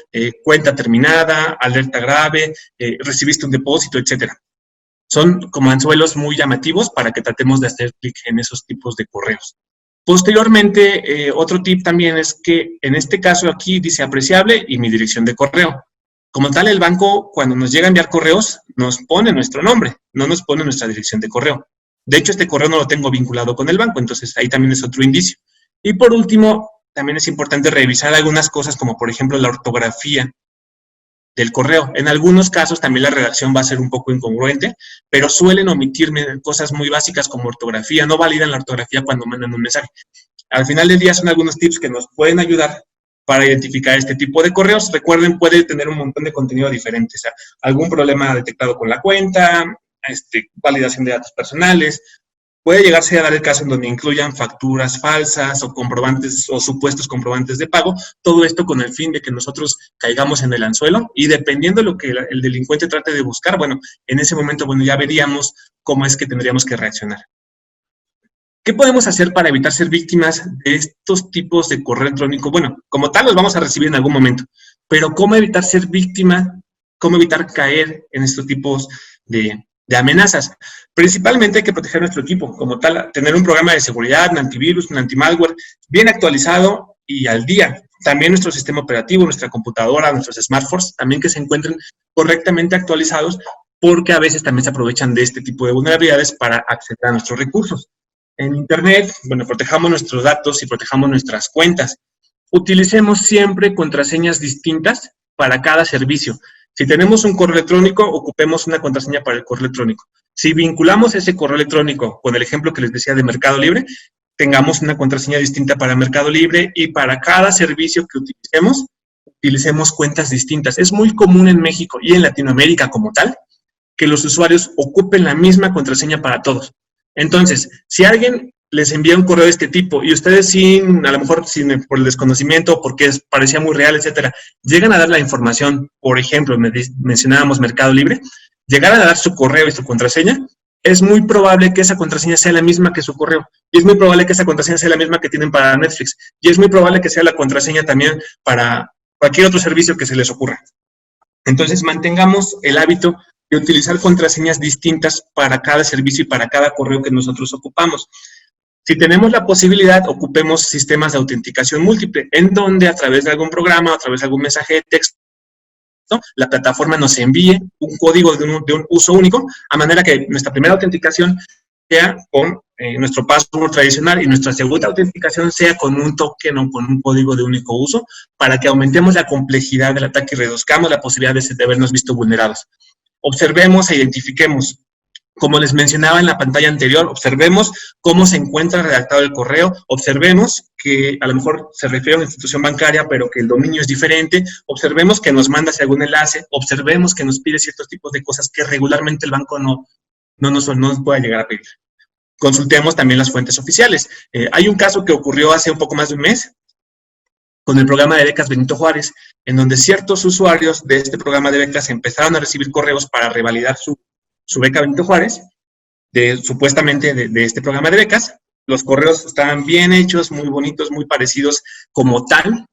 cuenta terminada, alerta grave, recibiste un depósito, etcétera. Son como anzuelos muy llamativos para que tratemos de hacer clic en esos tipos de correos. Posteriormente, otro tip también es que en este caso aquí dice apreciable y mi dirección de correo. Como tal, el banco, cuando nos llega a enviar correos, nos pone nuestro nombre, no nos pone nuestra dirección de correo. De hecho, este correo no lo tengo vinculado con el banco, entonces ahí también es otro indicio. Y por último, también es importante revisar algunas cosas como, por ejemplo, la ortografía del correo. En algunos casos también la redacción va a ser un poco incongruente, pero suelen omitirme cosas muy básicas como ortografía, no validan la ortografía cuando mandan un mensaje. Al final del día son algunos tips que nos pueden ayudar para identificar este tipo de correos. Recuerden, puede tener un montón de contenido diferente, o sea, algún problema detectado con la cuenta, validación de datos personales. Puede llegarse a dar el caso en donde incluyan facturas falsas o comprobantes o supuestos comprobantes de pago, todo esto con el fin de que nosotros caigamos en el anzuelo, y dependiendo de lo que el delincuente trate de buscar, bueno, en ese momento, bueno, ya veríamos cómo es que tendríamos que reaccionar. ¿Qué podemos hacer para evitar ser víctimas de estos tipos de correo electrónico? Bueno, como tal los vamos a recibir en algún momento, pero ¿cómo evitar ser víctima? ¿Cómo evitar caer en estos tipos de amenazas? Principalmente hay que proteger nuestro equipo, como tal, tener un programa de seguridad, un antivirus, un antimalware bien actualizado y al día. También nuestro sistema operativo, nuestra computadora, nuestros smartphones, también que se encuentren correctamente actualizados, porque a veces también se aprovechan de este tipo de vulnerabilidades para acceder a nuestros recursos. En Internet, bueno, protejamos nuestros datos y protejamos nuestras cuentas. Utilicemos siempre contraseñas distintas para cada servicio. Si tenemos un correo electrónico, ocupemos una contraseña para el correo electrónico. Si vinculamos ese correo electrónico con el ejemplo que les decía de Mercado Libre, tengamos una contraseña distinta para Mercado Libre, y para cada servicio que utilicemos cuentas distintas. Es muy común en México y en Latinoamérica como tal que los usuarios ocupen la misma contraseña para todos. Entonces, si alguien les envía un correo de este tipo y ustedes a lo mejor por el desconocimiento, porque parecía muy real, etcétera, llegan a dar la información, por ejemplo, mencionábamos Mercado Libre, llegaran a dar su correo y su contraseña, es muy probable que esa contraseña sea la misma que su correo, y es muy probable que esa contraseña sea la misma que tienen para Netflix, y es muy probable que sea la contraseña también para cualquier otro servicio que se les ocurra. Entonces, mantengamos el hábito de utilizar contraseñas distintas para cada servicio y para cada correo que nosotros ocupamos. Si tenemos la posibilidad, ocupemos sistemas de autenticación múltiple, en donde a través de algún programa, a través de algún mensaje de texto, la plataforma nos envíe un código de un uso único, a manera que nuestra primera autenticación sea con nuestro password tradicional y nuestra segunda autenticación sea con un token o con un código de único uso, para que aumentemos la complejidad del ataque y reduzcamos la posibilidad de habernos visto vulnerados. Observemos e identifiquemos. Como les mencionaba en la pantalla anterior, observemos cómo se encuentra redactado el correo, observemos que a lo mejor se refiere a una institución bancaria, pero que el dominio es diferente, observemos que nos manda hacia algún enlace, observemos que nos pide ciertos tipos de cosas que regularmente el banco no nos puede llegar a pedir. Consultemos también las fuentes oficiales. Hay un caso que ocurrió hace un poco más de un mes con el programa de becas Benito Juárez, en donde ciertos usuarios de este programa de becas empezaron a recibir correos para revalidar su beca Benito Juárez, supuestamente de este programa de becas. Los correos estaban bien hechos, muy bonitos, muy parecidos como tal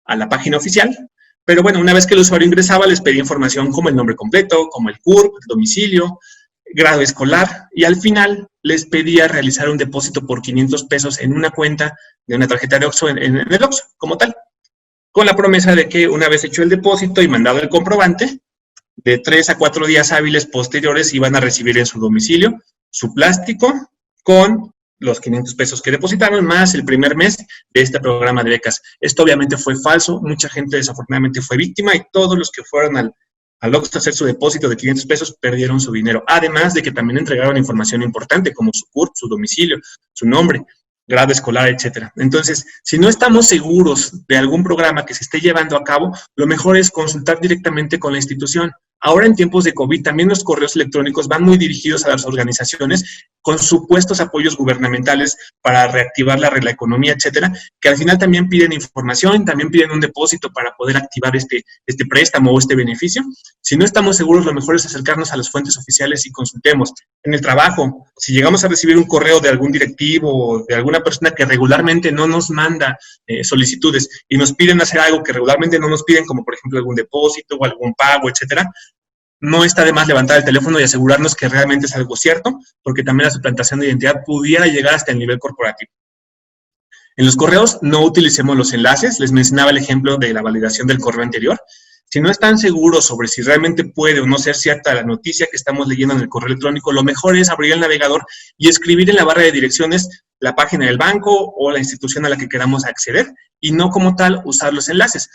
a la página oficial, pero bueno, una vez que el usuario ingresaba, les pedía información como el nombre completo, como el CURP, el domicilio, grado escolar, y al final les pedía realizar un depósito por 500 pesos en una cuenta de una tarjeta de Oxxo en el Oxxo, como tal, con la promesa de que una vez hecho el depósito y mandado el comprobante, de 3 a 4 días hábiles posteriores iban a recibir en su domicilio su plástico con los 500 pesos que depositaron, más el primer mes de este programa de becas. Esto obviamente fue falso, mucha gente desafortunadamente fue víctima, y todos los que fueron al Oxxo a hacer su depósito de 500 pesos perdieron su dinero, además de que también entregaron información importante como su CURP, su domicilio, su nombre, grado escolar, etcétera. Entonces, si no estamos seguros de algún programa que se esté llevando a cabo, lo mejor es consultar directamente con la institución. Ahora en tiempos de COVID también los correos electrónicos van muy dirigidos a las organizaciones con supuestos apoyos gubernamentales para reactivar la economía, etcétera, que al final también piden información, también piden un depósito para poder activar este préstamo o este beneficio. Si no estamos seguros, lo mejor es acercarnos a las fuentes oficiales y consultemos. En el trabajo, si llegamos a recibir un correo de algún directivo o de alguna persona que regularmente no nos manda solicitudes y nos piden hacer algo que regularmente no nos piden, como por ejemplo algún depósito o algún pago, etcétera, no está de más levantar el teléfono y asegurarnos que realmente es algo cierto, porque también la suplantación de identidad pudiera llegar hasta el nivel corporativo. En los correos no utilicemos los enlaces. Les mencionaba el ejemplo de la validación del correo anterior. Si no están seguros sobre si realmente puede o no ser cierta la noticia que estamos leyendo en el correo electrónico, lo mejor es abrir el navegador y escribir en la barra de direcciones la página del banco o la institución a la que queramos acceder, y no como tal usar los enlaces.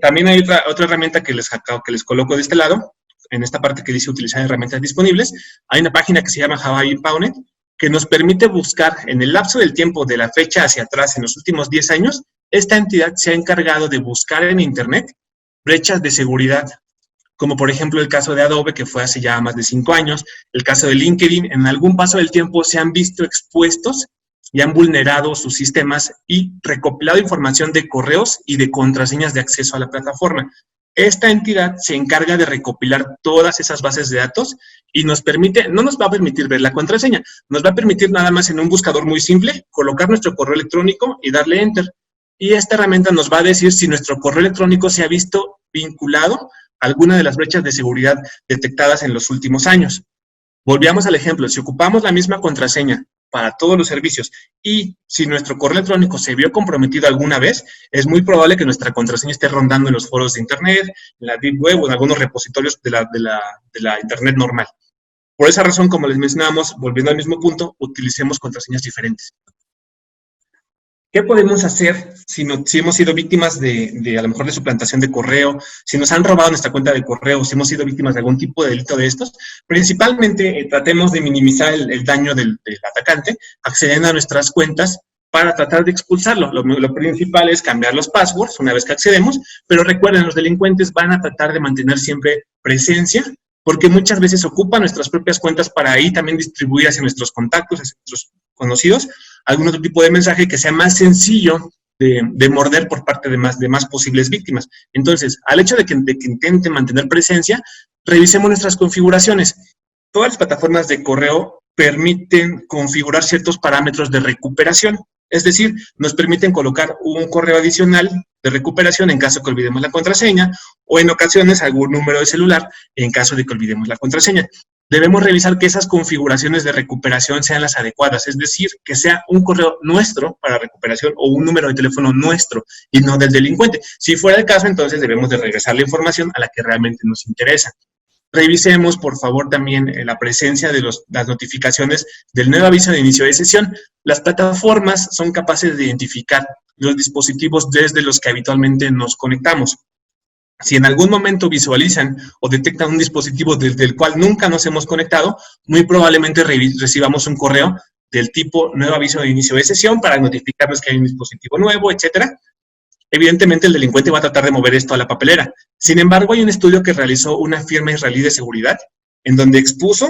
También hay otra herramienta que les coloco de este lado, en esta parte que dice utilizar herramientas disponibles. Hay una página que se llama Hawaii Pawnet, que nos permite buscar en el lapso del tiempo de la fecha hacia atrás, en los últimos 10 años, esta entidad se ha encargado de buscar en Internet brechas de seguridad, como por ejemplo el caso de Adobe, que fue hace ya más de 5 años, el caso de LinkedIn. En algún paso del tiempo se han visto expuestos y han vulnerado sus sistemas y recopilado información de correos y de contraseñas de acceso a la plataforma. Esta entidad se encarga de recopilar todas esas bases de datos y nos permite, no nos va a permitir ver la contraseña, nos va a permitir nada más en un buscador muy simple, colocar nuestro correo electrónico y darle Enter. Y esta herramienta nos va a decir si nuestro correo electrónico se ha visto vinculado a alguna de las brechas de seguridad detectadas en los últimos años. Volvíamos al ejemplo, si ocupamos la misma contraseña para todos los servicios y si nuestro correo electrónico se vio comprometido alguna vez, es muy probable que nuestra contraseña esté rondando en los foros de Internet, en la Deep Web o en algunos repositorios de la Internet normal. Por esa razón, como les mencionábamos, volviendo al mismo punto, utilicemos contraseñas diferentes. ¿Qué podemos hacer si hemos sido víctimas de a lo mejor de suplantación de correo, si nos han robado nuestra cuenta de correo, si hemos sido víctimas de algún tipo de delito de estos? Principalmente tratemos de minimizar el daño del atacante accediendo a nuestras cuentas para tratar de expulsarlo. Lo principal es cambiar los passwords una vez que accedemos, pero recuerden, los delincuentes van a tratar de mantener siempre presencia, porque muchas veces ocupan nuestras propias cuentas para ahí también distribuir hacia nuestros contactos, hacia nuestros conocidos, algún otro tipo de mensaje que sea más sencillo de morder por parte de más posibles víctimas. Entonces, al hecho de que intenten mantener presencia, revisemos nuestras configuraciones. Todas las plataformas de correo permiten configurar ciertos parámetros de recuperación. Es decir, nos permiten colocar un correo adicional de recuperación en caso que olvidemos la contraseña, o en ocasiones algún número de celular en caso de que olvidemos la contraseña. Debemos revisar que esas configuraciones de recuperación sean las adecuadas, es decir, que sea un correo nuestro para recuperación o un número de teléfono nuestro y no del delincuente. Si fuera el caso, entonces debemos de regresar la información a la que realmente nos interesa. Revisemos, por favor, también la presencia de las notificaciones del nuevo aviso de inicio de sesión. Las plataformas son capaces de identificar los dispositivos desde los que habitualmente nos conectamos. Si en algún momento visualizan o detectan un dispositivo desde el cual nunca nos hemos conectado, muy probablemente recibamos un correo del tipo nuevo aviso de inicio de sesión para notificarnos que hay un dispositivo nuevo, etcétera. Evidentemente, el delincuente va a tratar de mover esto a la papelera. Sin embargo, hay un estudio que realizó una firma israelí de seguridad en donde expuso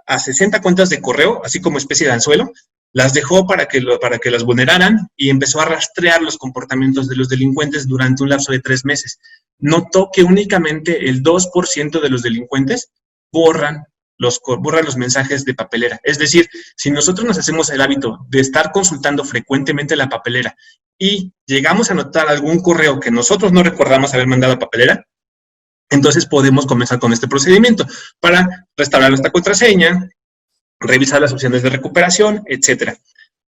a 60 cuentas de correo, así como especie de anzuelo, las dejó para que las vulneraran y empezó a rastrear los comportamientos de los delincuentes durante un lapso de 3 meses. Notó que únicamente el 2% de los delincuentes borran los mensajes de papelera. Es decir, si nosotros nos hacemos el hábito de estar consultando frecuentemente la papelera y llegamos a notar algún correo que nosotros no recordamos haber mandado a papelera, entonces podemos comenzar con este procedimiento para restaurar nuestra contraseña, revisar las opciones de recuperación, etcétera.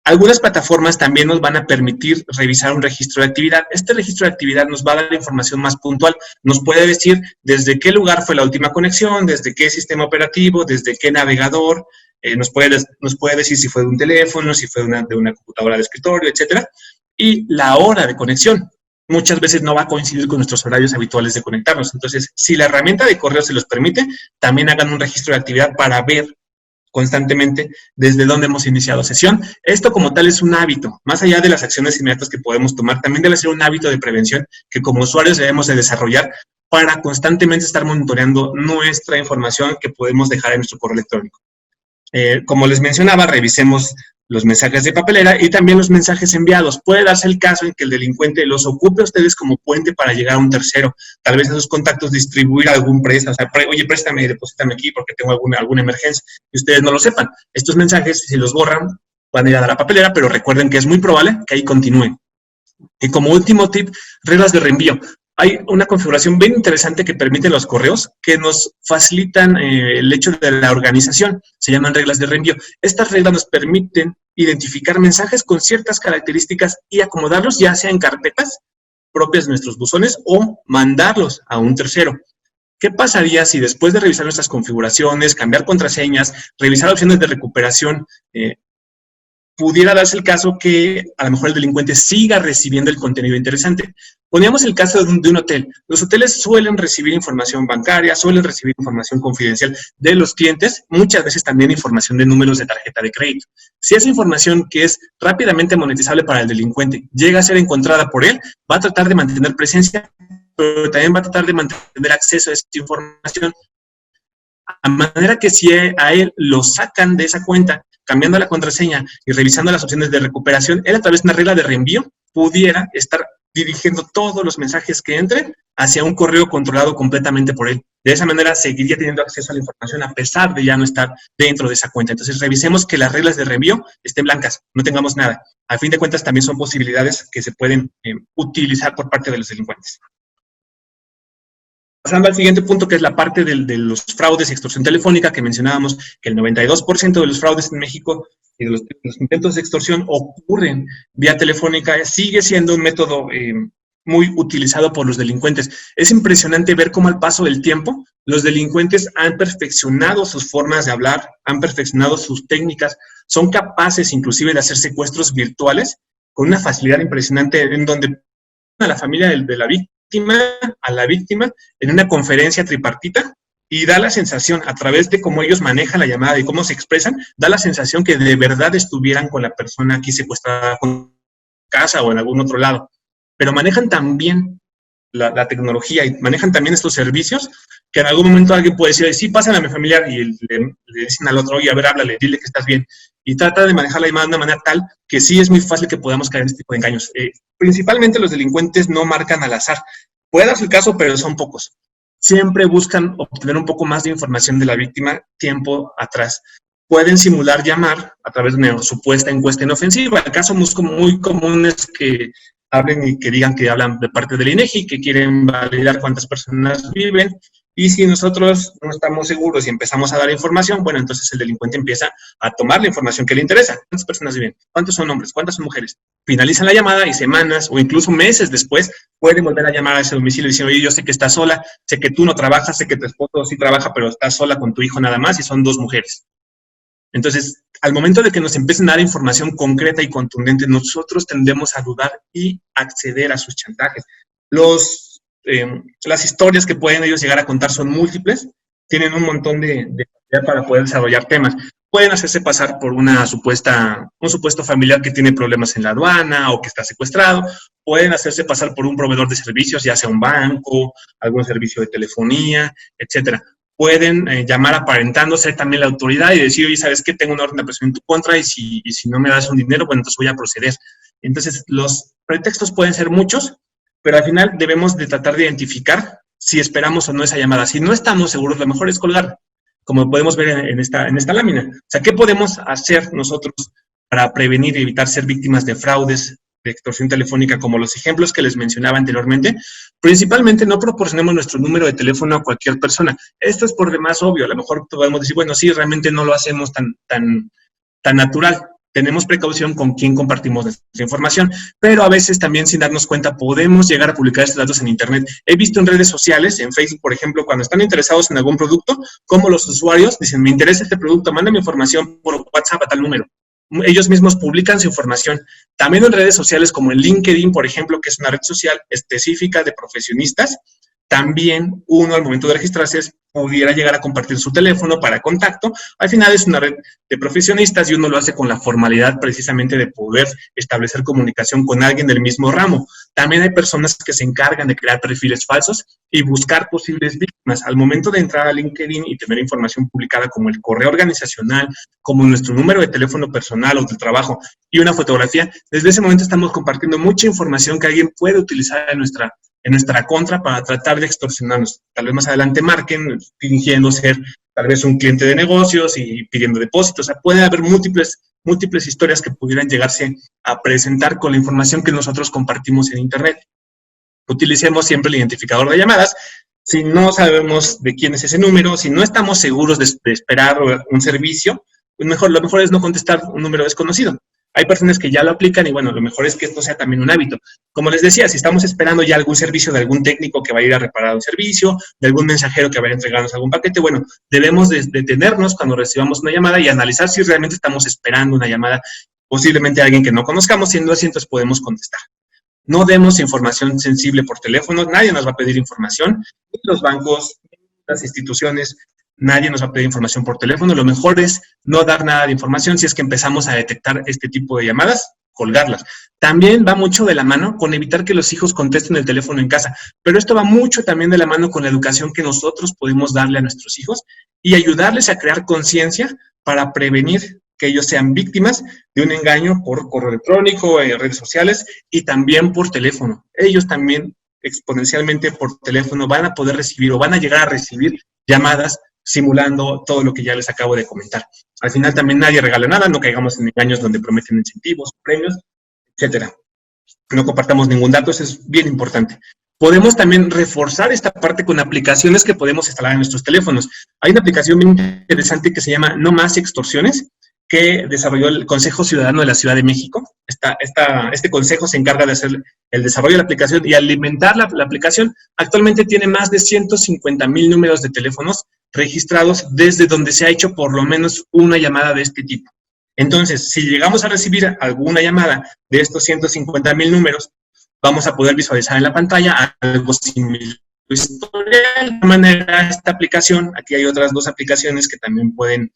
Algunas plataformas también nos van a permitir revisar un registro de actividad. Este registro de actividad nos va a dar información más puntual. Nos puede decir desde qué lugar fue la última conexión, desde qué sistema operativo, desde qué navegador. Nos puede decir si fue de un teléfono, si fue de una computadora de escritorio, etcétera. Y la hora de conexión. Muchas veces no va a coincidir con nuestros horarios habituales de conectarnos. Entonces, si la herramienta de correo se los permite, también hagan un registro de actividad para ver constantemente desde dónde hemos iniciado sesión. Esto como tal es un hábito, más allá de las acciones inmediatas que podemos tomar, también debe ser un hábito de prevención que como usuarios debemos de desarrollar para constantemente estar monitoreando nuestra información que podemos dejar en nuestro correo electrónico. Como les mencionaba, revisemos los mensajes de papelera y también los mensajes enviados. Puede darse el caso en que el delincuente los ocupe a ustedes como puente para llegar a un tercero. Tal vez a sus contactos distribuir algún préstamo, o sea, oye, préstame, deposítame aquí porque tengo alguna emergencia, y ustedes no lo sepan. Estos mensajes, si los borran, van a ir a la papelera, pero recuerden que es muy probable que ahí continúen. Y como último tip, reglas de reenvío. Hay una configuración bien interesante que permiten los correos que nos facilitan el hecho de la organización. Se llaman reglas de reenvío. Estas reglas nos permiten identificar mensajes con ciertas características y acomodarlos ya sea en carpetas propias de nuestros buzones o mandarlos a un tercero. ¿Qué pasaría si después de revisar nuestras configuraciones, cambiar contraseñas, revisar opciones de recuperación, pudiera darse el caso que a lo mejor el delincuente siga recibiendo el contenido interesante? Poníamos el caso de un hotel. Los hoteles suelen recibir información bancaria, suelen recibir información confidencial de los clientes, muchas veces también información de números de tarjeta de crédito. Si esa información que es rápidamente monetizable para el delincuente llega a ser encontrada por él, va a tratar de mantener presencia, pero también va a tratar de mantener acceso a esa información. A manera que si a él lo sacan de esa cuenta, cambiando la contraseña y revisando las opciones de recuperación, él a través de una regla de reenvío pudiera estar dirigiendo todos los mensajes que entren hacia un correo controlado completamente por él. De esa manera seguiría teniendo acceso a la información a pesar de ya no estar dentro de esa cuenta. Entonces revisemos que las reglas de reenvío estén blancas, no tengamos nada. A fin de cuentas también son posibilidades que se pueden utilizar por parte de los delincuentes. Pasando al siguiente punto, que es la parte de los fraudes y extorsión telefónica, que mencionábamos que el 92% de los fraudes en México y de los intentos de extorsión ocurren vía telefónica. Sigue siendo un método muy utilizado por los delincuentes. Es impresionante ver cómo al paso del tiempo los delincuentes han perfeccionado sus formas de hablar, han perfeccionado sus técnicas, son capaces inclusive de hacer secuestros virtuales con una facilidad impresionante, en donde a la familia de la víctima en una conferencia tripartita, y da la sensación, a través de cómo ellos manejan la llamada y cómo se expresan, da la sensación que de verdad estuvieran con la persona aquí secuestrada en casa o en algún otro lado. Pero manejan también la tecnología y manejan también estos servicios que en algún momento alguien puede decir, sí, pasan a mi familiar, y le dicen al otro, oye, a ver, háblale, dile que estás bien. Y trata de manejar la llamada de una manera tal que sí es muy fácil que podamos caer en este tipo de engaños. Principalmente los delincuentes no marcan al azar. Puede darse el caso, pero son pocos. Siempre buscan obtener un poco más de información de la víctima tiempo atrás. Pueden simular llamar a través de una supuesta encuesta inofensiva. El caso muy común es que hablen y que digan que hablan de parte del INEGI, que quieren validar cuántas personas viven, y si nosotros no estamos seguros y empezamos a dar información, bueno, entonces el delincuente empieza a tomar la información que le interesa. ¿Cuántas personas viven? ¿Cuántos son hombres? ¿Cuántas son mujeres? Finalizan la llamada y semanas o incluso meses después pueden volver a llamar a ese domicilio y decir, oye, yo sé que estás sola, sé que tú no trabajas, sé que tu esposo sí trabaja, pero estás sola con tu hijo nada más y son 2 mujeres. Entonces, al momento de que nos empiecen a dar información concreta y contundente, nosotros tendemos a dudar y acceder a sus chantajes. Las historias que pueden ellos llegar a contar son múltiples, tienen un montón de para poder desarrollar temas. Pueden hacerse pasar por un supuesto familiar que tiene problemas en la aduana o que está secuestrado. Pueden hacerse pasar por un proveedor de servicios, ya sea un banco, algún servicio de telefonía, etcétera. Pueden llamar aparentándose también la autoridad y decir, oye, ¿sabes qué? Tengo una orden de aprehensión en tu contra y si no me das un dinero, bueno, entonces voy a proceder. Entonces, los pretextos pueden ser muchos, pero al final debemos de tratar de identificar si esperamos o no esa llamada. Si no estamos seguros, lo mejor es colgar, como podemos ver en esta lámina. O sea, ¿qué podemos hacer nosotros para prevenir y evitar ser víctimas de fraudes, de extorsión telefónica, como los ejemplos que les mencionaba anteriormente? Principalmente no proporcionemos nuestro número de teléfono a cualquier persona. Esto es por demás obvio. A lo mejor podemos decir, bueno, sí, realmente no lo hacemos tan natural. Tenemos precaución con quién compartimos nuestra información, pero a veces también sin darnos cuenta podemos llegar a publicar estos datos en Internet. He visto en redes sociales, en Facebook, por ejemplo, cuando están interesados en algún producto, como los usuarios dicen, me interesa este producto, mándame información por WhatsApp a tal número. Ellos mismos publican su información. También en redes sociales como en LinkedIn, por ejemplo, que es una red social específica de profesionistas, también uno al momento de registrarse pudiera llegar a compartir su teléfono para contacto. Al final es una red de profesionistas y uno lo hace con la formalidad precisamente de poder establecer comunicación con alguien del mismo ramo. También hay personas que se encargan de crear perfiles falsos y buscar posibles víctimas. Al momento de entrar a LinkedIn y tener información publicada como el correo organizacional, como nuestro número de teléfono personal o de trabajo y una fotografía, desde ese momento estamos compartiendo mucha información que alguien puede utilizar en nuestra contra para tratar de extorsionarnos. Tal vez más adelante marquen fingiendo ser tal vez un cliente de negocios y pidiendo depósitos. O sea, puede haber múltiples historias que pudieran llegarse a presentar con la información que nosotros compartimos en Internet. Utilicemos siempre el identificador de llamadas. Si no sabemos de quién es ese número, si no estamos seguros de esperar un servicio, pues lo mejor es no contestar un número desconocido. Hay personas que ya lo aplican y bueno, lo mejor es que esto sea también un hábito. Como les decía, si estamos esperando ya algún servicio de algún técnico que va a ir a reparar un servicio, de algún mensajero que va a entregarnos algún paquete, bueno, debemos de detenernos cuando recibamos una llamada y analizar si realmente estamos esperando una llamada, posiblemente a alguien que no conozcamos, siendo así, entonces podemos contestar. No demos información sensible por teléfono, nadie nos va a pedir información, ni los bancos, ni las instituciones. Nadie nos va a pedir información por teléfono. Lo mejor es no dar nada de información. Si es que empezamos a detectar este tipo de llamadas, colgarlas. También va mucho de la mano con evitar que los hijos contesten el teléfono en casa. Pero esto va mucho también de la mano con la educación que nosotros podemos darle a nuestros hijos y ayudarles a crear conciencia para prevenir que ellos sean víctimas de un engaño por correo electrónico, redes sociales y también por teléfono. Ellos también exponencialmente por teléfono van a poder recibir o van a llegar a recibir llamadas simulando todo lo que ya les acabo de comentar. Al final también nadie regala nada, no caigamos en engaños donde prometen incentivos, premios, etcétera. No compartamos ningún dato, eso es bien importante. Podemos también reforzar esta parte con aplicaciones que podemos instalar en nuestros teléfonos. Hay una aplicación bien interesante que se llama No Más Extorsiones, que desarrolló el Consejo Ciudadano de la Ciudad de México. Este consejo se encarga de hacer el desarrollo de la aplicación y alimentar la aplicación. Actualmente tiene más de 150,000 números de teléfonos registrados desde donde se ha hecho por lo menos una llamada de este tipo. Entonces, si llegamos a recibir alguna llamada de estos 150,000 números, vamos a poder visualizar en la pantalla algo similar. De esta manera, esta aplicación, aquí hay otras dos aplicaciones que también pueden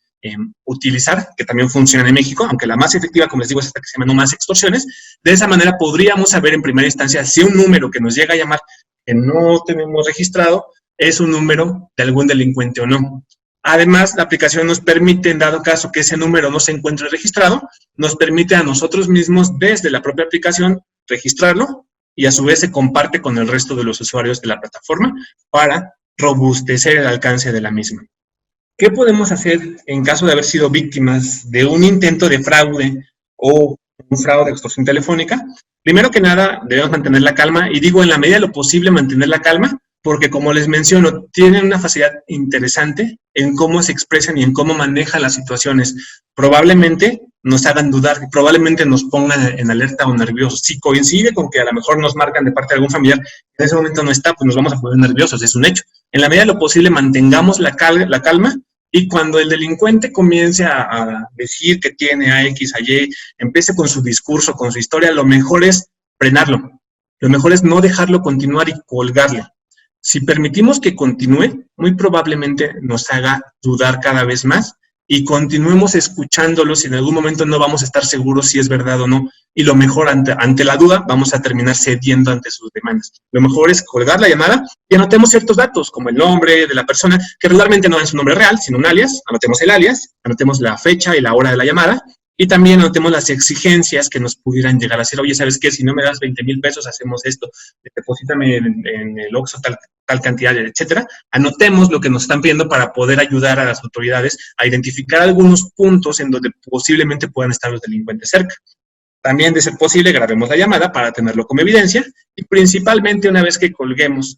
utilizar, que también funcionan en México, aunque la más efectiva, como les digo, es esta que se llama No Más Extorsiones. De esa manera podríamos saber en primera instancia si un número que nos llega a llamar que no tenemos registrado es un número de algún delincuente o no. Además, la aplicación nos permite, en dado caso que ese número no se encuentre registrado, nos permite a nosotros mismos, desde la propia aplicación, registrarlo y a su vez se comparte con el resto de los usuarios de la plataforma para robustecer el alcance de la misma. ¿Qué podemos hacer en caso de haber sido víctimas de un intento de fraude o un fraude de extorsión telefónica? Primero que nada, debemos mantener la calma, y digo en la medida de lo posible mantener la calma, porque como les menciono, tienen una facilidad interesante en cómo se expresan y en cómo manejan las situaciones. Probablemente nos hagan dudar, probablemente nos pongan en alerta o nerviosos. Si coincide con que a lo mejor nos marcan de parte de algún familiar, en ese momento no está, pues nos vamos a poner nerviosos, es un hecho. En la medida de lo posible mantengamos la calma, y cuando el delincuente comience a decir que tiene a X, a Y, empiece con su discurso, con su historia, lo mejor es frenarlo. Lo mejor es no dejarlo continuar y colgarle. Si permitimos que continúe, muy probablemente nos haga dudar cada vez más y continuemos escuchándolos y en algún momento no vamos a estar seguros si es verdad o no. Y lo mejor, ante la duda, vamos a terminar cediendo ante sus demandas. Lo mejor es colgar la llamada y anotemos ciertos datos, como el nombre de la persona, que regularmente no es su nombre real, sino un alias. Anotemos el alias, anotemos la fecha y la hora de la llamada, y también anotemos las exigencias que nos pudieran llegar a hacer. Oye, ¿sabes qué? Si no me das 20,000 pesos, hacemos esto. Deposítame en el Oxxo tal cantidad, etcétera. Anotemos lo que nos están pidiendo para poder ayudar a las autoridades a identificar algunos puntos en donde posiblemente puedan estar los delincuentes cerca. También, de ser posible, grabemos la llamada para tenerlo como evidencia. Y principalmente, una vez que colguemos,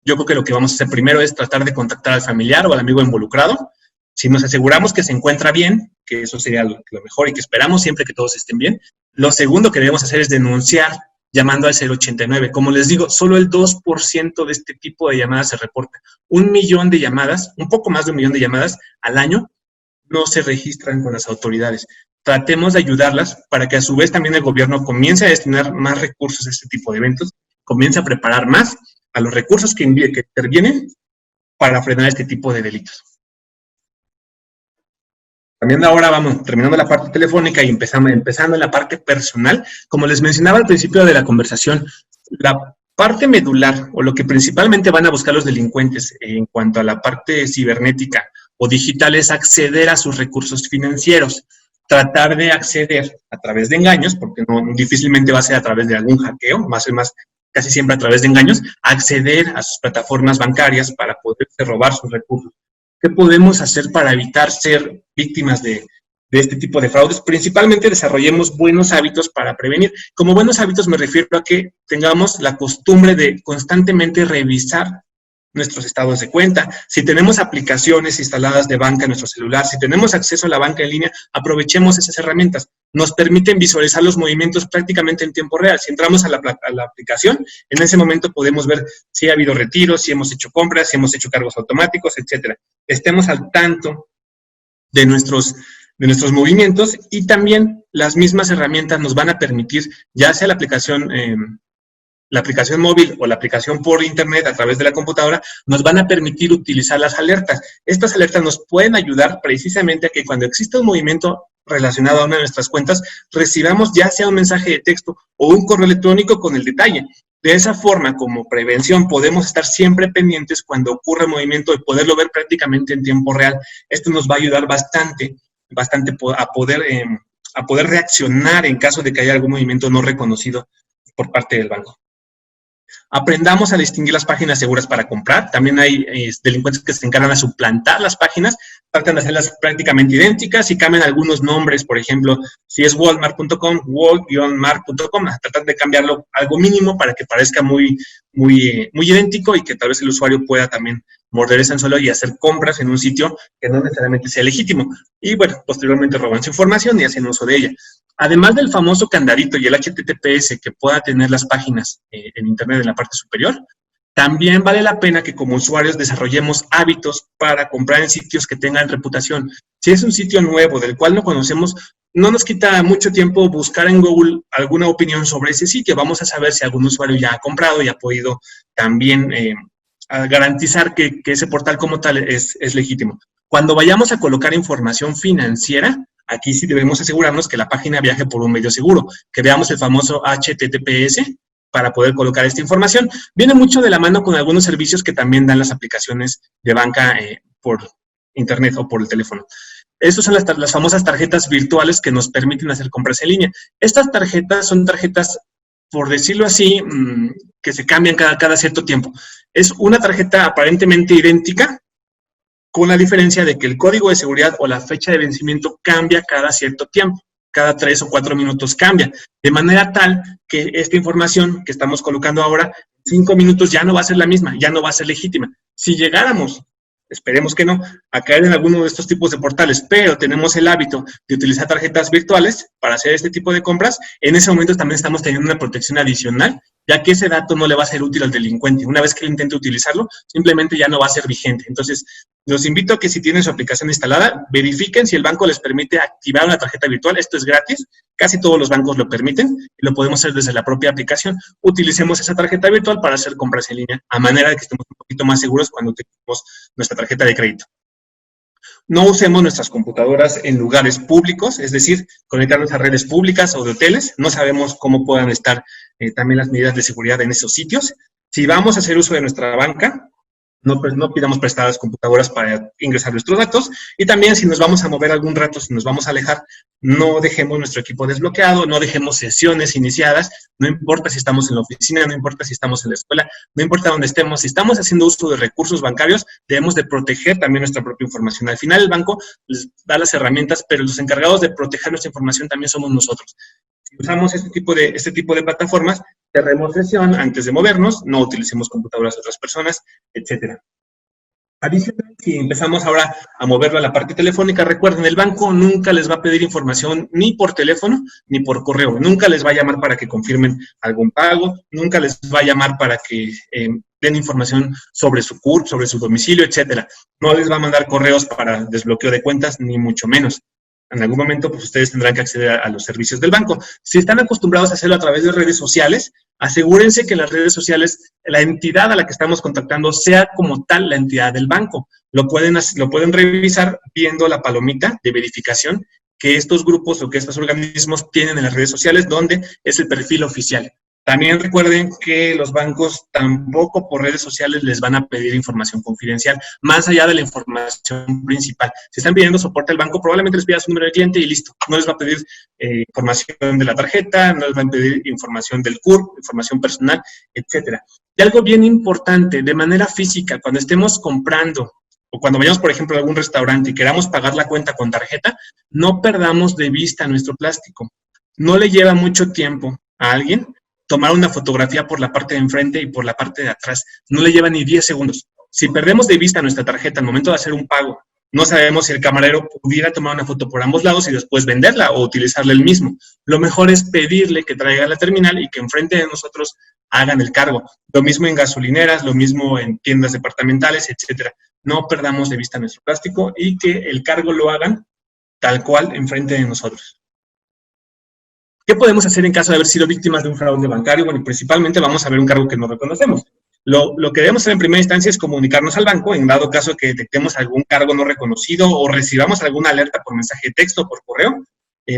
yo creo que lo que vamos a hacer primero es tratar de contactar al familiar o al amigo involucrado. Si nos aseguramos que se encuentra bien, que eso sería lo mejor y que esperamos siempre que todos estén bien, lo segundo que debemos hacer es denunciar llamando al 089. Como les digo, solo el 2% de este tipo de llamadas se reporta. 1,000,000 de llamadas, un poco más de 1,000,000 de llamadas al año, no se registran con las autoridades. Tratemos de ayudarlas para que a su vez también el gobierno comience a destinar más recursos a este tipo de eventos, comience a preparar más. a los recursos que intervienen para frenar este tipo de delitos. También ahora vamos terminando la parte telefónica y empezando en la parte personal. Como les mencionaba al principio de la conversación, la parte medular, o lo que principalmente van a buscar los delincuentes en cuanto a la parte cibernética o digital, es acceder a sus recursos financieros. Tratar de acceder a través de engaños, porque difícilmente va a ser a través de algún hackeo, casi siempre a través de engaños, acceder a sus plataformas bancarias para poderse robar sus recursos. ¿Qué podemos hacer para evitar ser víctimas de este tipo de fraudes? Principalmente desarrollemos buenos hábitos para prevenir. Como buenos hábitos me refiero a que tengamos la costumbre de constantemente revisar nuestros estados de cuenta. Si tenemos aplicaciones instaladas de banca en nuestro celular, si tenemos acceso a la banca en línea, aprovechemos esas herramientas. Nos permiten visualizar los movimientos prácticamente en tiempo real. Si entramos a la aplicación, en ese momento podemos ver si ha habido retiros, si hemos hecho compras, si hemos hecho cargos automáticos, etcétera. Estemos al tanto de nuestros movimientos, y también las mismas herramientas nos van a permitir, ya sea la aplicación móvil o la aplicación por internet a través de la computadora, nos van a permitir utilizar las alertas. Estas alertas nos pueden ayudar precisamente a que cuando exista un movimiento relacionado a una de nuestras cuentas, recibamos ya sea un mensaje de texto o un correo electrónico con el detalle. De esa forma, como prevención, podemos estar siempre pendientes cuando ocurre el movimiento y poderlo ver prácticamente en tiempo real. Esto nos va a ayudar bastante a poder reaccionar en caso de que haya algún movimiento no reconocido por parte del banco. Aprendamos a distinguir las páginas seguras para comprar. También hay delincuentes que se encargan a suplantar las páginas, tratan de hacerlas prácticamente idénticas y cambian algunos nombres. Por ejemplo, si es walmart.com, wall-mart.com, tratan de cambiarlo algo mínimo para que parezca muy idéntico y que tal vez el usuario pueda también morder ese anzuelo y hacer compras en un sitio que no necesariamente sea legítimo. Y bueno, posteriormente roban su información y hacen uso de ella. Además del famoso candadito y el HTTPS que pueda tener las páginas en Internet en la parte superior, también vale la pena que como usuarios desarrollemos hábitos para comprar en sitios que tengan reputación. Si es un sitio nuevo del cual no conocemos, no nos quita mucho tiempo buscar en Google alguna opinión sobre ese sitio. Vamos a saber si algún usuario ya ha comprado y ha podido también garantizar que ese portal como tal es legítimo. Cuando vayamos a colocar información financiera, aquí sí debemos asegurarnos que la página viaje por un medio seguro, que veamos el famoso HTTPS para poder colocar esta información. Viene mucho de la mano con algunos servicios que también dan las aplicaciones de banca por internet o por el teléfono. Estas son las famosas tarjetas virtuales que nos permiten hacer compras en línea. Estas tarjetas son tarjetas, por decirlo así, que se cambian cada cierto tiempo. Es una tarjeta aparentemente idéntica, con la diferencia de que el código de seguridad o la fecha de vencimiento cambia cada cierto tiempo, cada 3 o 4 minutos cambia, de manera tal que esta información que estamos colocando ahora, 5 minutos ya no va a ser la misma, ya no va a ser legítima. Si llegáramos, esperemos que no, a caer en alguno de estos tipos de portales, pero tenemos el hábito de utilizar tarjetas virtuales para hacer este tipo de compras, en ese momento también estamos teniendo una protección adicional, ya que ese dato no le va a ser útil al delincuente. Una vez que él intente utilizarlo, simplemente ya no va a ser vigente. Entonces, los invito a que si tienen su aplicación instalada, verifiquen si el banco les permite activar una tarjeta virtual. Esto es gratis, casi todos los bancos lo permiten y lo podemos hacer desde la propia aplicación. Utilicemos esa tarjeta virtual para hacer compras en línea, a manera de que estemos un poquito más seguros cuando utilicemos nuestra tarjeta de crédito. No usemos nuestras computadoras en lugares públicos, es decir, conectarnos a redes públicas o de hoteles. No sabemos cómo puedan estar también las medidas de seguridad en esos sitios. Si vamos a hacer uso de nuestra banca, no pidamos prestadas computadoras para ingresar nuestros datos. Y también si nos vamos a mover algún rato, si nos vamos a alejar, no dejemos nuestro equipo desbloqueado, no dejemos sesiones iniciadas, no importa si estamos en la oficina, no importa si estamos en la escuela, no importa dónde estemos, si estamos haciendo uso de recursos bancarios, debemos de proteger también nuestra propia información. Al final el banco les da las herramientas, pero los encargados de proteger nuestra información también somos nosotros. Si usamos este tipo de plataformas, cerremos sesión antes de movernos, no utilicemos computadoras de otras personas, etcétera. Adicional, si empezamos ahora a moverlo a la parte telefónica, recuerden, el banco nunca les va a pedir información ni por teléfono ni por correo. Nunca les va a llamar para que confirmen algún pago, nunca les va a llamar para que den información sobre su CURP, sobre su domicilio, etcétera. No les va a mandar correos para desbloqueo de cuentas, ni mucho menos. en algún momento pues ustedes tendrán que acceder a los servicios del banco. Si están acostumbrados a hacerlo a través de redes sociales, asegúrense que en las redes sociales la entidad a la que estamos contactando sea como tal la entidad del banco. Lo pueden revisar viendo la palomita de verificación que estos grupos o que estos organismos tienen en las redes sociales, donde es el perfil oficial. También recuerden que los bancos tampoco por redes sociales les van a pedir información confidencial, más allá de la información principal. Si están pidiendo soporte al banco, probablemente les pida su número de cliente y listo. No les va a pedir información de la tarjeta, no les va a pedir información del CURP, información personal, etcétera. Y algo bien importante, de manera física, cuando estemos comprando o cuando vayamos, por ejemplo, a algún restaurante y queramos pagar la cuenta con tarjeta, no perdamos de vista nuestro plástico. No le lleva mucho tiempo a alguien tomar una fotografía por la parte de enfrente y por la parte de atrás. No le lleva ni 10 segundos. Si perdemos de vista nuestra tarjeta al momento de hacer un pago, no sabemos si el camarero pudiera tomar una foto por ambos lados y después venderla o utilizarla él mismo. Lo mejor es pedirle que traiga la terminal y que enfrente de nosotros hagan el cargo. Lo mismo en gasolineras, lo mismo en tiendas departamentales, etcétera. No perdamos de vista nuestro plástico y que el cargo lo hagan tal cual enfrente de nosotros. ¿Qué podemos hacer en caso de haber sido víctimas de un fraude bancario? Bueno, principalmente vamos a ver un cargo que no reconocemos. Lo que debemos hacer en primera instancia es comunicarnos al banco, en dado caso que detectemos algún cargo no reconocido o recibamos alguna alerta por mensaje de texto o por correo,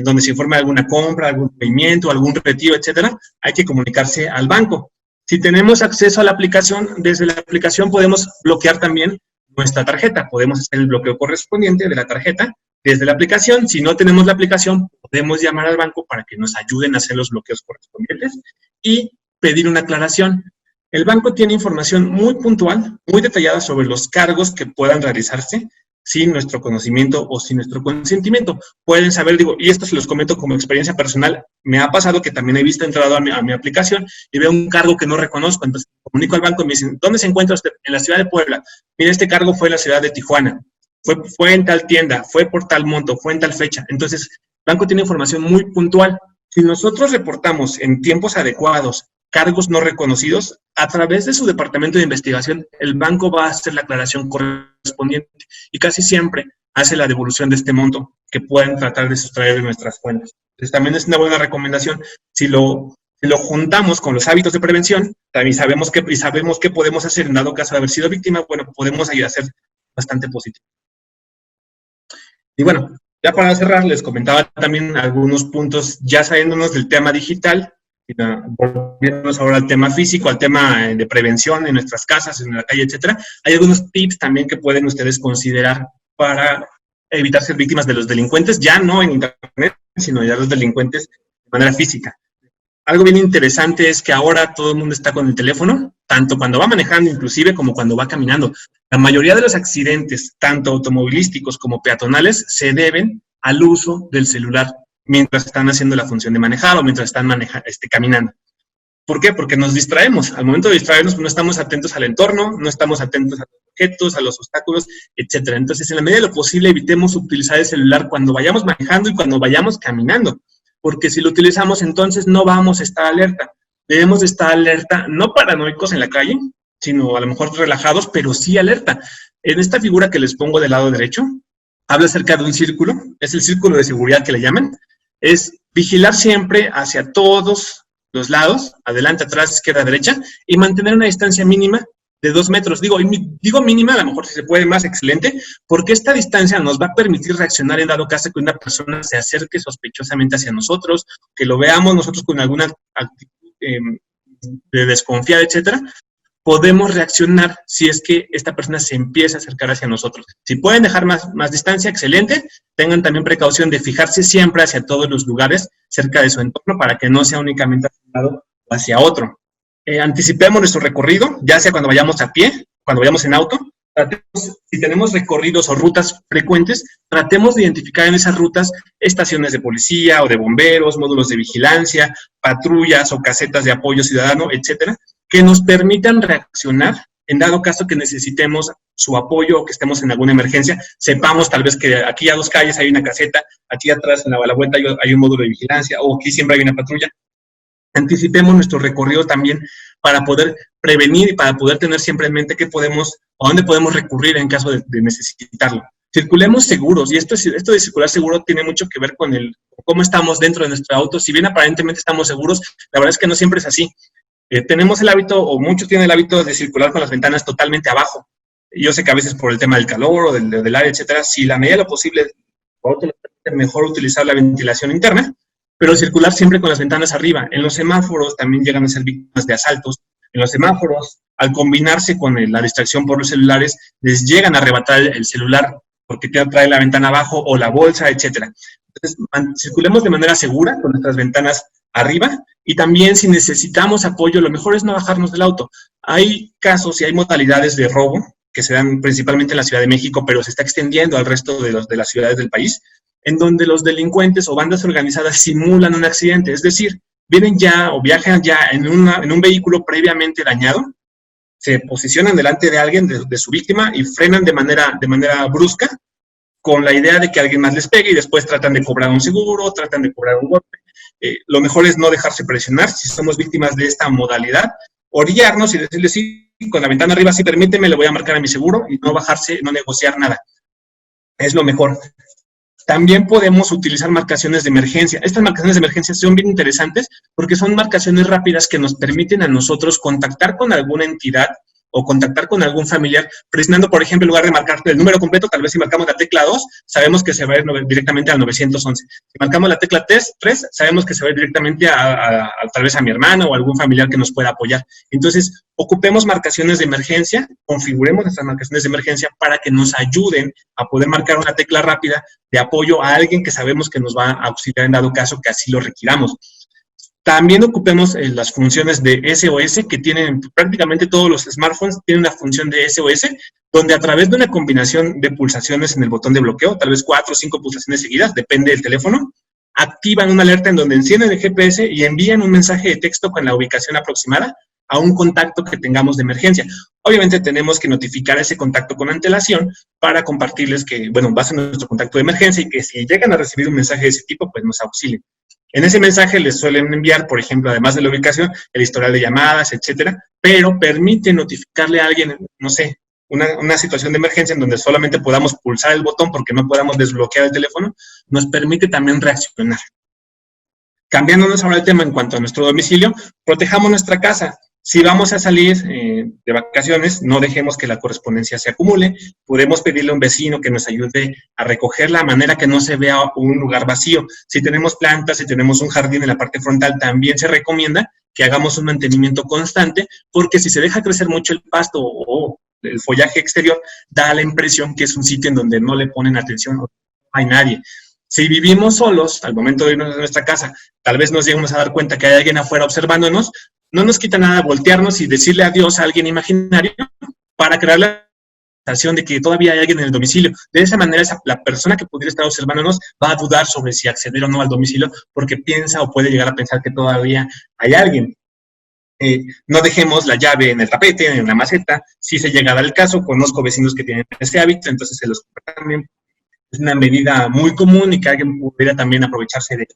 donde se informe de alguna compra, algún movimiento, algún retiro, etcétera, hay que comunicarse al banco. Si tenemos acceso a la aplicación, desde la aplicación podemos bloquear también nuestra tarjeta. Podemos hacer el bloqueo correspondiente de la tarjeta desde la aplicación. Si no tenemos la aplicación, podemos llamar al banco para que nos ayuden a hacer los bloqueos correspondientes y pedir una aclaración. El banco tiene información muy puntual, muy detallada sobre los cargos que puedan realizarse sin nuestro conocimiento o sin nuestro consentimiento. Pueden saber, digo, y esto se los comento como experiencia personal, me ha pasado que también he visto entrado a mi aplicación y veo un cargo que no reconozco, entonces comunico al banco y me dicen, ¿dónde se encuentra usted? En la ciudad de Puebla. Mira, este cargo fue en la ciudad de Tijuana, fue en tal tienda, fue por tal monto, fue en tal fecha. Entonces, el banco tiene información muy puntual. Si nosotros reportamos en tiempos adecuados cargos no reconocidos, a través de su departamento de investigación, el banco va a hacer la aclaración correspondiente y casi siempre hace la devolución de este monto que pueden tratar de sustraer de nuestras cuentas. Entonces, también es una buena recomendación. Si lo juntamos con los hábitos de prevención, también sabemos qué podemos hacer en dado caso de haber sido víctima, bueno, podemos ayudar a ser bastante positivo. Y bueno, ya para cerrar, les comentaba también algunos puntos, ya saliéndonos del tema digital, volviéndonos ahora al tema físico, al tema de prevención en nuestras casas, en la calle, etcétera. Hay algunos tips también que pueden ustedes considerar para evitar ser víctimas de los delincuentes, ya no en internet, sino ya los delincuentes de manera física. Algo bien interesante es que ahora todo el mundo está con el teléfono, tanto cuando va manejando inclusive como cuando va caminando. La mayoría de los accidentes, tanto automovilísticos como peatonales, se deben al uso del celular mientras están haciendo la función de manejar o mientras están caminando. ¿Por qué? Porque nos distraemos. Al momento de distraernos, no estamos atentos al entorno, no estamos atentos a los objetos, a los obstáculos, etcétera. Entonces, en la medida de lo posible, evitemos utilizar el celular cuando vayamos manejando y cuando vayamos caminando, porque si lo utilizamos, entonces no vamos a estar alerta. Debemos de estar alerta, no paranoicos en la calle, sino a lo mejor relajados, pero sí alerta. En esta figura que les pongo del lado derecho, habla acerca de un círculo, es el círculo de seguridad que le llaman, es vigilar siempre hacia todos los lados, adelante, atrás, izquierda, derecha, y mantener una distancia mínima de 2 metros. Digo mínima, a lo mejor si se puede más, excelente, porque esta distancia nos va a permitir reaccionar en dado caso que una persona se acerque sospechosamente hacia nosotros, que lo veamos nosotros con alguna actitud de desconfiada, etcétera. Podemos reaccionar si es que esta persona se empieza a acercar hacia nosotros. Si pueden dejar más distancia, excelente. Tengan también precaución de fijarse siempre hacia todos los lugares cerca de su entorno para que no sea únicamente hacia un lado o hacia otro. Anticipemos nuestro recorrido, ya sea cuando vayamos a pie, cuando vayamos en auto. Si tenemos recorridos o rutas frecuentes, tratemos de identificar en esas rutas estaciones de policía o de bomberos, módulos de vigilancia, patrullas o casetas de apoyo ciudadano, etcétera, que nos permitan reaccionar en dado caso que necesitemos su apoyo o que estemos en alguna emergencia. Sepamos tal vez que aquí a 2 calles hay una caseta, aquí atrás en la vuelta hay un módulo de vigilancia o aquí siempre hay una patrulla. Anticipemos nuestro recorrido también para poder prevenir y para poder tener siempre en mente a dónde podemos recurrir en caso de necesitarlo. Circulemos seguros, y esto de circular seguro tiene mucho que ver con cómo estamos dentro de nuestro auto. Si bien aparentemente estamos seguros, la verdad es que no siempre es así. Tenemos el hábito, o muchos tienen el hábito de circular con las ventanas totalmente abajo. Yo sé que a veces por el tema del calor o del aire, etcétera, si la medida de lo posible, es mejor utilizar la ventilación interna, pero circular siempre con las ventanas arriba. En los semáforos también llegan a ser víctimas de asaltos. En los semáforos, al combinarse con la distracción por los celulares, les llegan a arrebatar el celular porque trae la ventana abajo o la bolsa, etcétera. Entonces, circulemos de manera segura con nuestras ventanas arriba, y también si necesitamos apoyo, lo mejor es no bajarnos del auto. Hay casos y hay modalidades de robo que se dan principalmente en la Ciudad de México, pero se está extendiendo al resto de las ciudades del país, en donde los delincuentes o bandas organizadas simulan un accidente, es decir, vienen ya o viajan ya en un vehículo previamente dañado, se posicionan delante de alguien, de su víctima, y frenan de manera brusca, con la idea de que alguien más les pegue, y después tratan de cobrar un seguro, tratan de cobrar un golpe. Lo mejor es no dejarse presionar si somos víctimas de esta modalidad, orillarnos y decirle sí, con la ventana arriba, sí, permíteme, le voy a marcar a mi seguro, y no bajarse, no negociar nada. Es lo mejor. También podemos utilizar marcaciones de emergencia. Estas marcaciones de emergencia son bien interesantes porque son marcaciones rápidas que nos permiten a nosotros contactar con alguna entidad o contactar con algún familiar, presionando, por ejemplo, en lugar de marcar el número completo, tal vez si marcamos la tecla 2, sabemos que se va a ir directamente al 911. Si marcamos la tecla 3, sabemos que se va a ir directamente tal vez a mi hermano o algún familiar que nos pueda apoyar. Entonces, ocupemos marcaciones de emergencia, configuremos nuestras marcaciones de emergencia para que nos ayuden a poder marcar una tecla rápida de apoyo a alguien que sabemos que nos va a auxiliar en dado caso que así lo requiramos. También ocupemos las funciones de SOS que tienen prácticamente todos los smartphones, tienen una función de SOS, donde a través de una combinación de pulsaciones en el botón de bloqueo, tal vez 4 o 5 pulsaciones seguidas, depende del teléfono, activan una alerta en donde encienden el GPS y envían un mensaje de texto con la ubicación aproximada a un contacto que tengamos de emergencia. Obviamente tenemos que notificar ese contacto con antelación para compartirles que, bueno, va a ser nuestro contacto de emergencia y que si llegan a recibir un mensaje de ese tipo, pues nos auxilien. En ese mensaje les suelen enviar, por ejemplo, además de la ubicación, el historial de llamadas, etcétera, pero permite notificarle a alguien, no sé, una situación de emergencia en donde solamente podamos pulsar el botón porque no podamos desbloquear el teléfono, nos permite también reaccionar. Cambiándonos ahora el tema en cuanto a nuestro domicilio, protejamos nuestra casa. Si vamos a salir de vacaciones, no dejemos que la correspondencia se acumule. Podemos pedirle a un vecino que nos ayude a recogerla de manera que no se vea un lugar vacío. Si tenemos plantas, si tenemos un jardín en la parte frontal, también se recomienda que hagamos un mantenimiento constante, porque si se deja crecer mucho el pasto o el follaje exterior, da la impresión que es un sitio en donde no le ponen atención o no hay nadie. Si vivimos solos, al momento de irnos de nuestra casa, tal vez nos lleguemos a dar cuenta que hay alguien afuera observándonos, no nos quita nada voltearnos y decirle adiós a alguien imaginario para crear la sensación de que todavía hay alguien en el domicilio. De esa manera, la persona que pudiera estar observándonos va a dudar sobre si acceder o no al domicilio porque piensa o puede llegar a pensar que todavía hay alguien. No dejemos la llave en el tapete, en la maceta. Si se llega a dar el caso, conozco vecinos que tienen ese hábito, entonces se los también. Es una medida muy común y que alguien pudiera también aprovecharse de.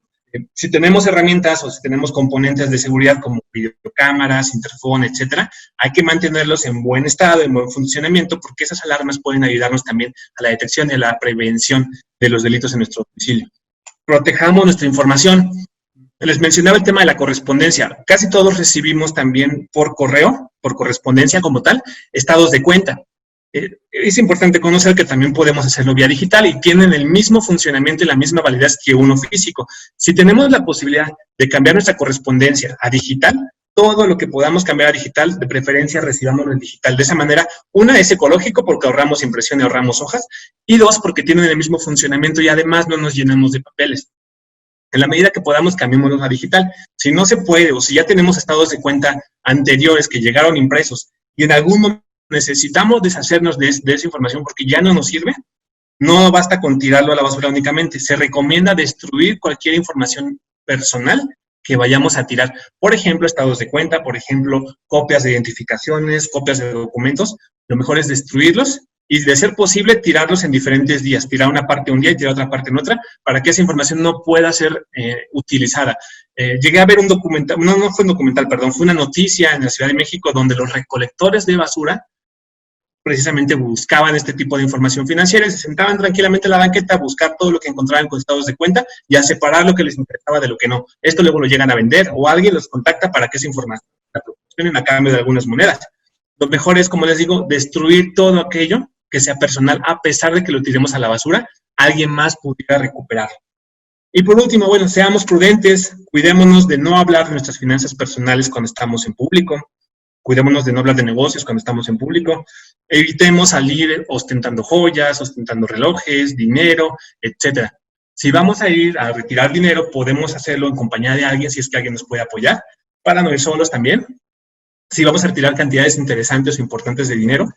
Si tenemos herramientas o si tenemos componentes de seguridad como videocámaras, interfón, etcétera, hay que mantenerlos en buen estado, en buen funcionamiento, porque esas alarmas pueden ayudarnos también a la detección y a la prevención de los delitos en nuestro domicilio. Protejamos nuestra información. Les mencionaba el tema de la correspondencia. Casi todos recibimos también por correo, por correspondencia como tal, estados de cuenta. Es importante conocer que también podemos hacerlo vía digital y tienen el mismo funcionamiento y la misma validez que uno físico. Si tenemos la posibilidad de cambiar nuestra correspondencia a digital, todo lo que podamos cambiar a digital, de preferencia recibámoslo en digital. De esa manera, una, es ecológico porque ahorramos impresión y ahorramos hojas, y dos, porque tienen el mismo funcionamiento y además no nos llenamos de papeles. En la medida que podamos, cambiémoslo a digital. Si no se puede o si ya tenemos estados de cuenta anteriores que llegaron impresos y en algún momento necesitamos deshacernos de esa información porque ya no nos sirve, no basta con tirarlo a la basura únicamente. Se recomienda destruir cualquier información personal que vayamos a tirar. Por ejemplo, estados de cuenta, por ejemplo, copias de identificaciones, copias de documentos. Lo mejor es destruirlos y, de ser posible, tirarlos en diferentes días. Tirar una parte un día y tirar otra parte en otra para que esa información no pueda ser utilizada. Llegué a ver un documental, no fue un documental, perdón, fue una noticia en la Ciudad de México donde los recolectores de basura precisamente buscaban este tipo de información financiera y se sentaban tranquilamente en la banqueta a buscar todo lo que encontraban con estados de cuenta y a separar lo que les interesaba de lo que no. Esto luego lo llegan a vender o alguien los contacta para que esa información la proporcionen a cambio de algunas monedas. Lo mejor es, como les digo, destruir todo aquello que sea personal, a pesar de que lo tiremos a la basura, alguien más pudiera recuperarlo. Y por último, bueno, seamos prudentes, cuidémonos de no hablar de nuestras finanzas personales cuando estamos en público, cuidémonos de no hablar de negocios cuando estamos en público, evitemos salir ostentando joyas, ostentando relojes, dinero, etcétera. Si vamos a ir a retirar dinero, podemos hacerlo en compañía de alguien, si es que alguien nos puede apoyar, para no ir solos también. Si vamos a retirar cantidades interesantes o importantes de dinero,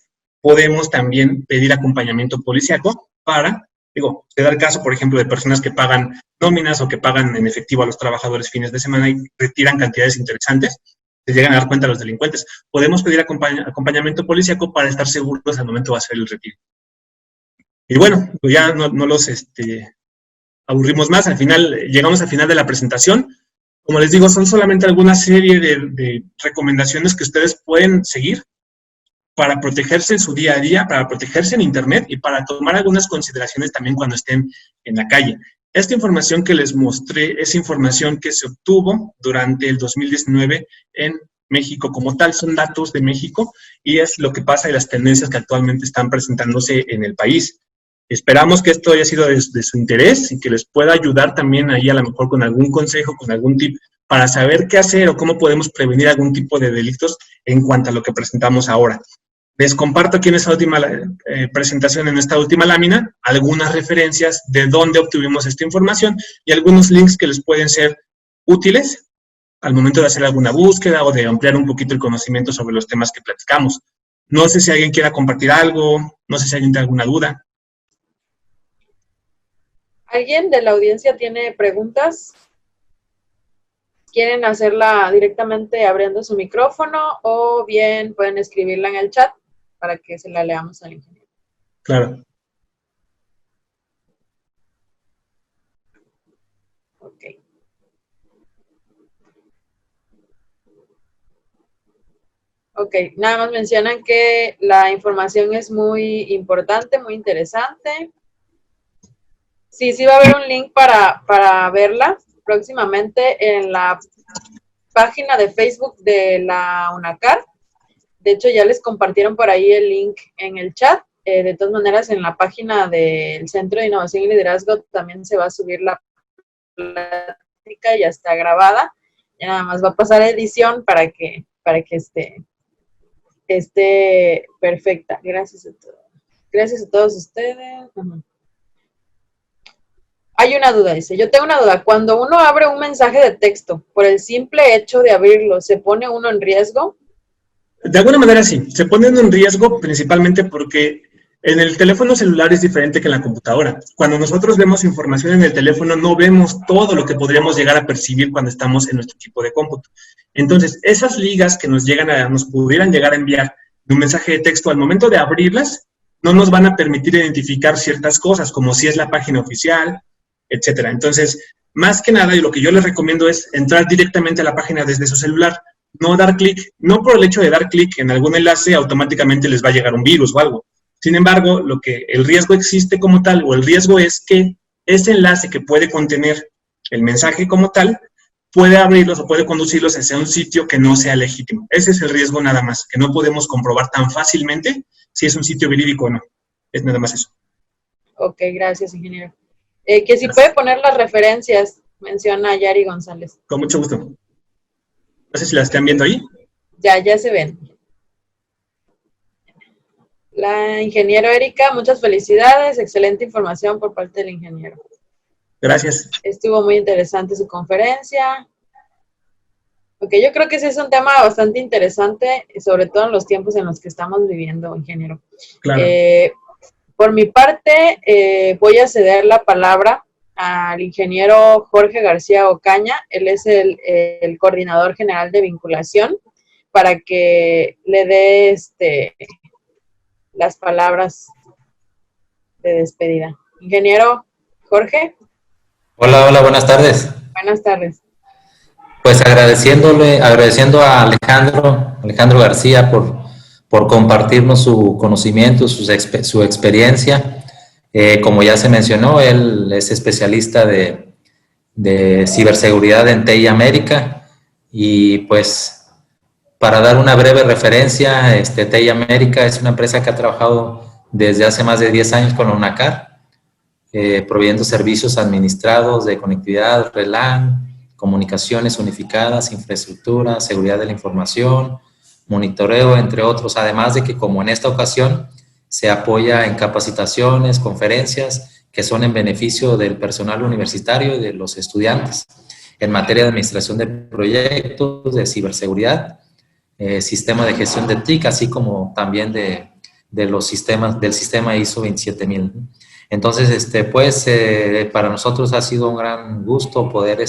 podemos también pedir acompañamiento policíaco para, se da el caso, por ejemplo, de personas que pagan nóminas o que pagan en efectivo a los trabajadores fines de semana y retiran cantidades interesantes, se llegan a dar cuenta los delincuentes. Podemos pedir acompañamiento policíaco para estar seguros al momento de hacer el retiro. Y bueno, pues ya no los aburrimos más. Al final, llegamos al final de la presentación. Como les digo, son solamente alguna serie de recomendaciones que ustedes pueden seguir para protegerse en su día a día, para protegerse en Internet y para tomar algunas consideraciones también cuando estén en la calle. Esta información que les mostré es información que se obtuvo durante el 2019 en México como tal, son datos de México y es lo que pasa y las tendencias que actualmente están presentándose en el país. Esperamos que esto haya sido de su interés y que les pueda ayudar también ahí a lo mejor con algún consejo, con algún tip para saber qué hacer o cómo podemos prevenir algún tipo de delitos en cuanto a lo que presentamos ahora. Les comparto aquí en esta última presentación, en esta última lámina, algunas referencias de dónde obtuvimos esta información y algunos links que les pueden ser útiles al momento de hacer alguna búsqueda o de ampliar un poquito el conocimiento sobre los temas que platicamos. No sé si alguien quiera compartir algo, no sé si alguien tiene alguna duda. ¿Alguien de la audiencia tiene preguntas? ¿Quieren hacerla directamente abriendo su micrófono o bien pueden escribirla en el chat para que se la leamos al ingeniero? Claro. Ok. Ok, nada más mencionan que la información es muy importante, muy interesante. Sí, sí va a haber un link para verla próximamente en la página de Facebook de la UNACAR. De hecho, ya les compartieron por ahí el link en el chat. De todas maneras, en la página del Centro de Innovación y Liderazgo también se va a subir la plática, ya está grabada. Ya nada más va a pasar edición para que esté perfecta. Gracias a todos. Gracias a todos ustedes. Hay una duda, dice. Yo tengo una duda. Cuando uno abre un mensaje de texto, por el simple hecho de abrirlo, ¿se pone uno en riesgo? De alguna manera sí, se pone en riesgo principalmente porque en el teléfono celular es diferente que en la computadora. Cuando nosotros vemos información en el teléfono, no vemos todo lo que podríamos llegar a percibir cuando estamos en nuestro equipo de cómputo. Entonces, esas ligas que nos pudieran llegar a enviar de un mensaje de texto, al momento de abrirlas, no nos van a permitir identificar ciertas cosas, como si es la página oficial, etcétera. Entonces, más que nada, y lo que yo les recomiendo es entrar directamente a la página desde su celular. No dar clic, no por el hecho de dar clic en algún enlace automáticamente les va a llegar un virus o algo. Sin embargo, el riesgo existe como tal, o el riesgo es que ese enlace que puede contener el mensaje como tal, puede abrirlos o puede conducirlos hacia un sitio que no sea legítimo. Ese es el riesgo nada más, que no podemos comprobar tan fácilmente si es un sitio verídico o no. Es nada más eso. Ok, gracias, ingeniero. Que si puede poner las referencias, menciona Yari González. Con mucho gusto. No sé si las están viendo ahí. Ya se ven. La ingeniero Erika, muchas felicidades, excelente información por parte del ingeniero. Gracias. Estuvo muy interesante su conferencia. Ok, yo creo que ese es un tema bastante interesante, sobre todo en los tiempos en los que estamos viviendo, ingeniero. Claro. Por mi parte, voy a ceder la palabra al ingeniero Jorge García Ocaña. Él es el coordinador general de vinculación, para que le dé las palabras de despedida. Ingeniero Jorge. Hola, buenas tardes. Buenas tardes. Pues agradeciendo a Alejandro García por por compartirnos su conocimiento, su experiencia. Como ya se mencionó, él es especialista de ciberseguridad en TI América, y pues para dar una breve referencia, TI América es una empresa que ha trabajado desde hace más de 10 años con la UNACAR, proveyendo servicios administrados de conectividad, RLAN, comunicaciones unificadas, infraestructura, seguridad de la información, monitoreo, entre otros, además de que, como en esta ocasión, se apoya en capacitaciones, conferencias que son en beneficio del personal universitario y de los estudiantes en materia de administración de proyectos, de ciberseguridad, sistema de gestión de TIC, así como también de los sistemas, del sistema ISO 27000. Entonces, pues, para nosotros ha sido un gran gusto poder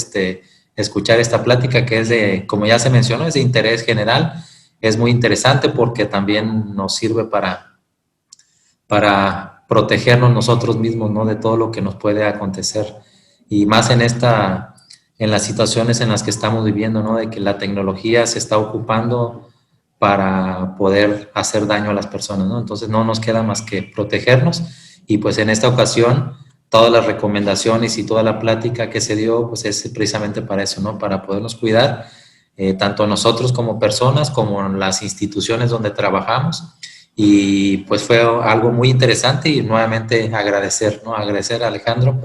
escuchar esta plática, que es de, como ya se mencionó, es de interés general. Es muy interesante porque también nos sirve para protegernos nosotros mismos, ¿no?, de todo lo que nos puede acontecer. Y más en las situaciones en las que estamos viviendo, ¿no?, de que la tecnología se está ocupando para poder hacer daño a las personas, ¿no? Entonces no nos queda más que protegernos, y pues en esta ocasión todas las recomendaciones y toda la plática que se dio, pues es precisamente para eso, ¿no?, para podernos cuidar, tanto nosotros como personas, como en las instituciones donde trabajamos. Y pues fue algo muy interesante, y nuevamente agradecer, ¿no?, agradecer a Alejandro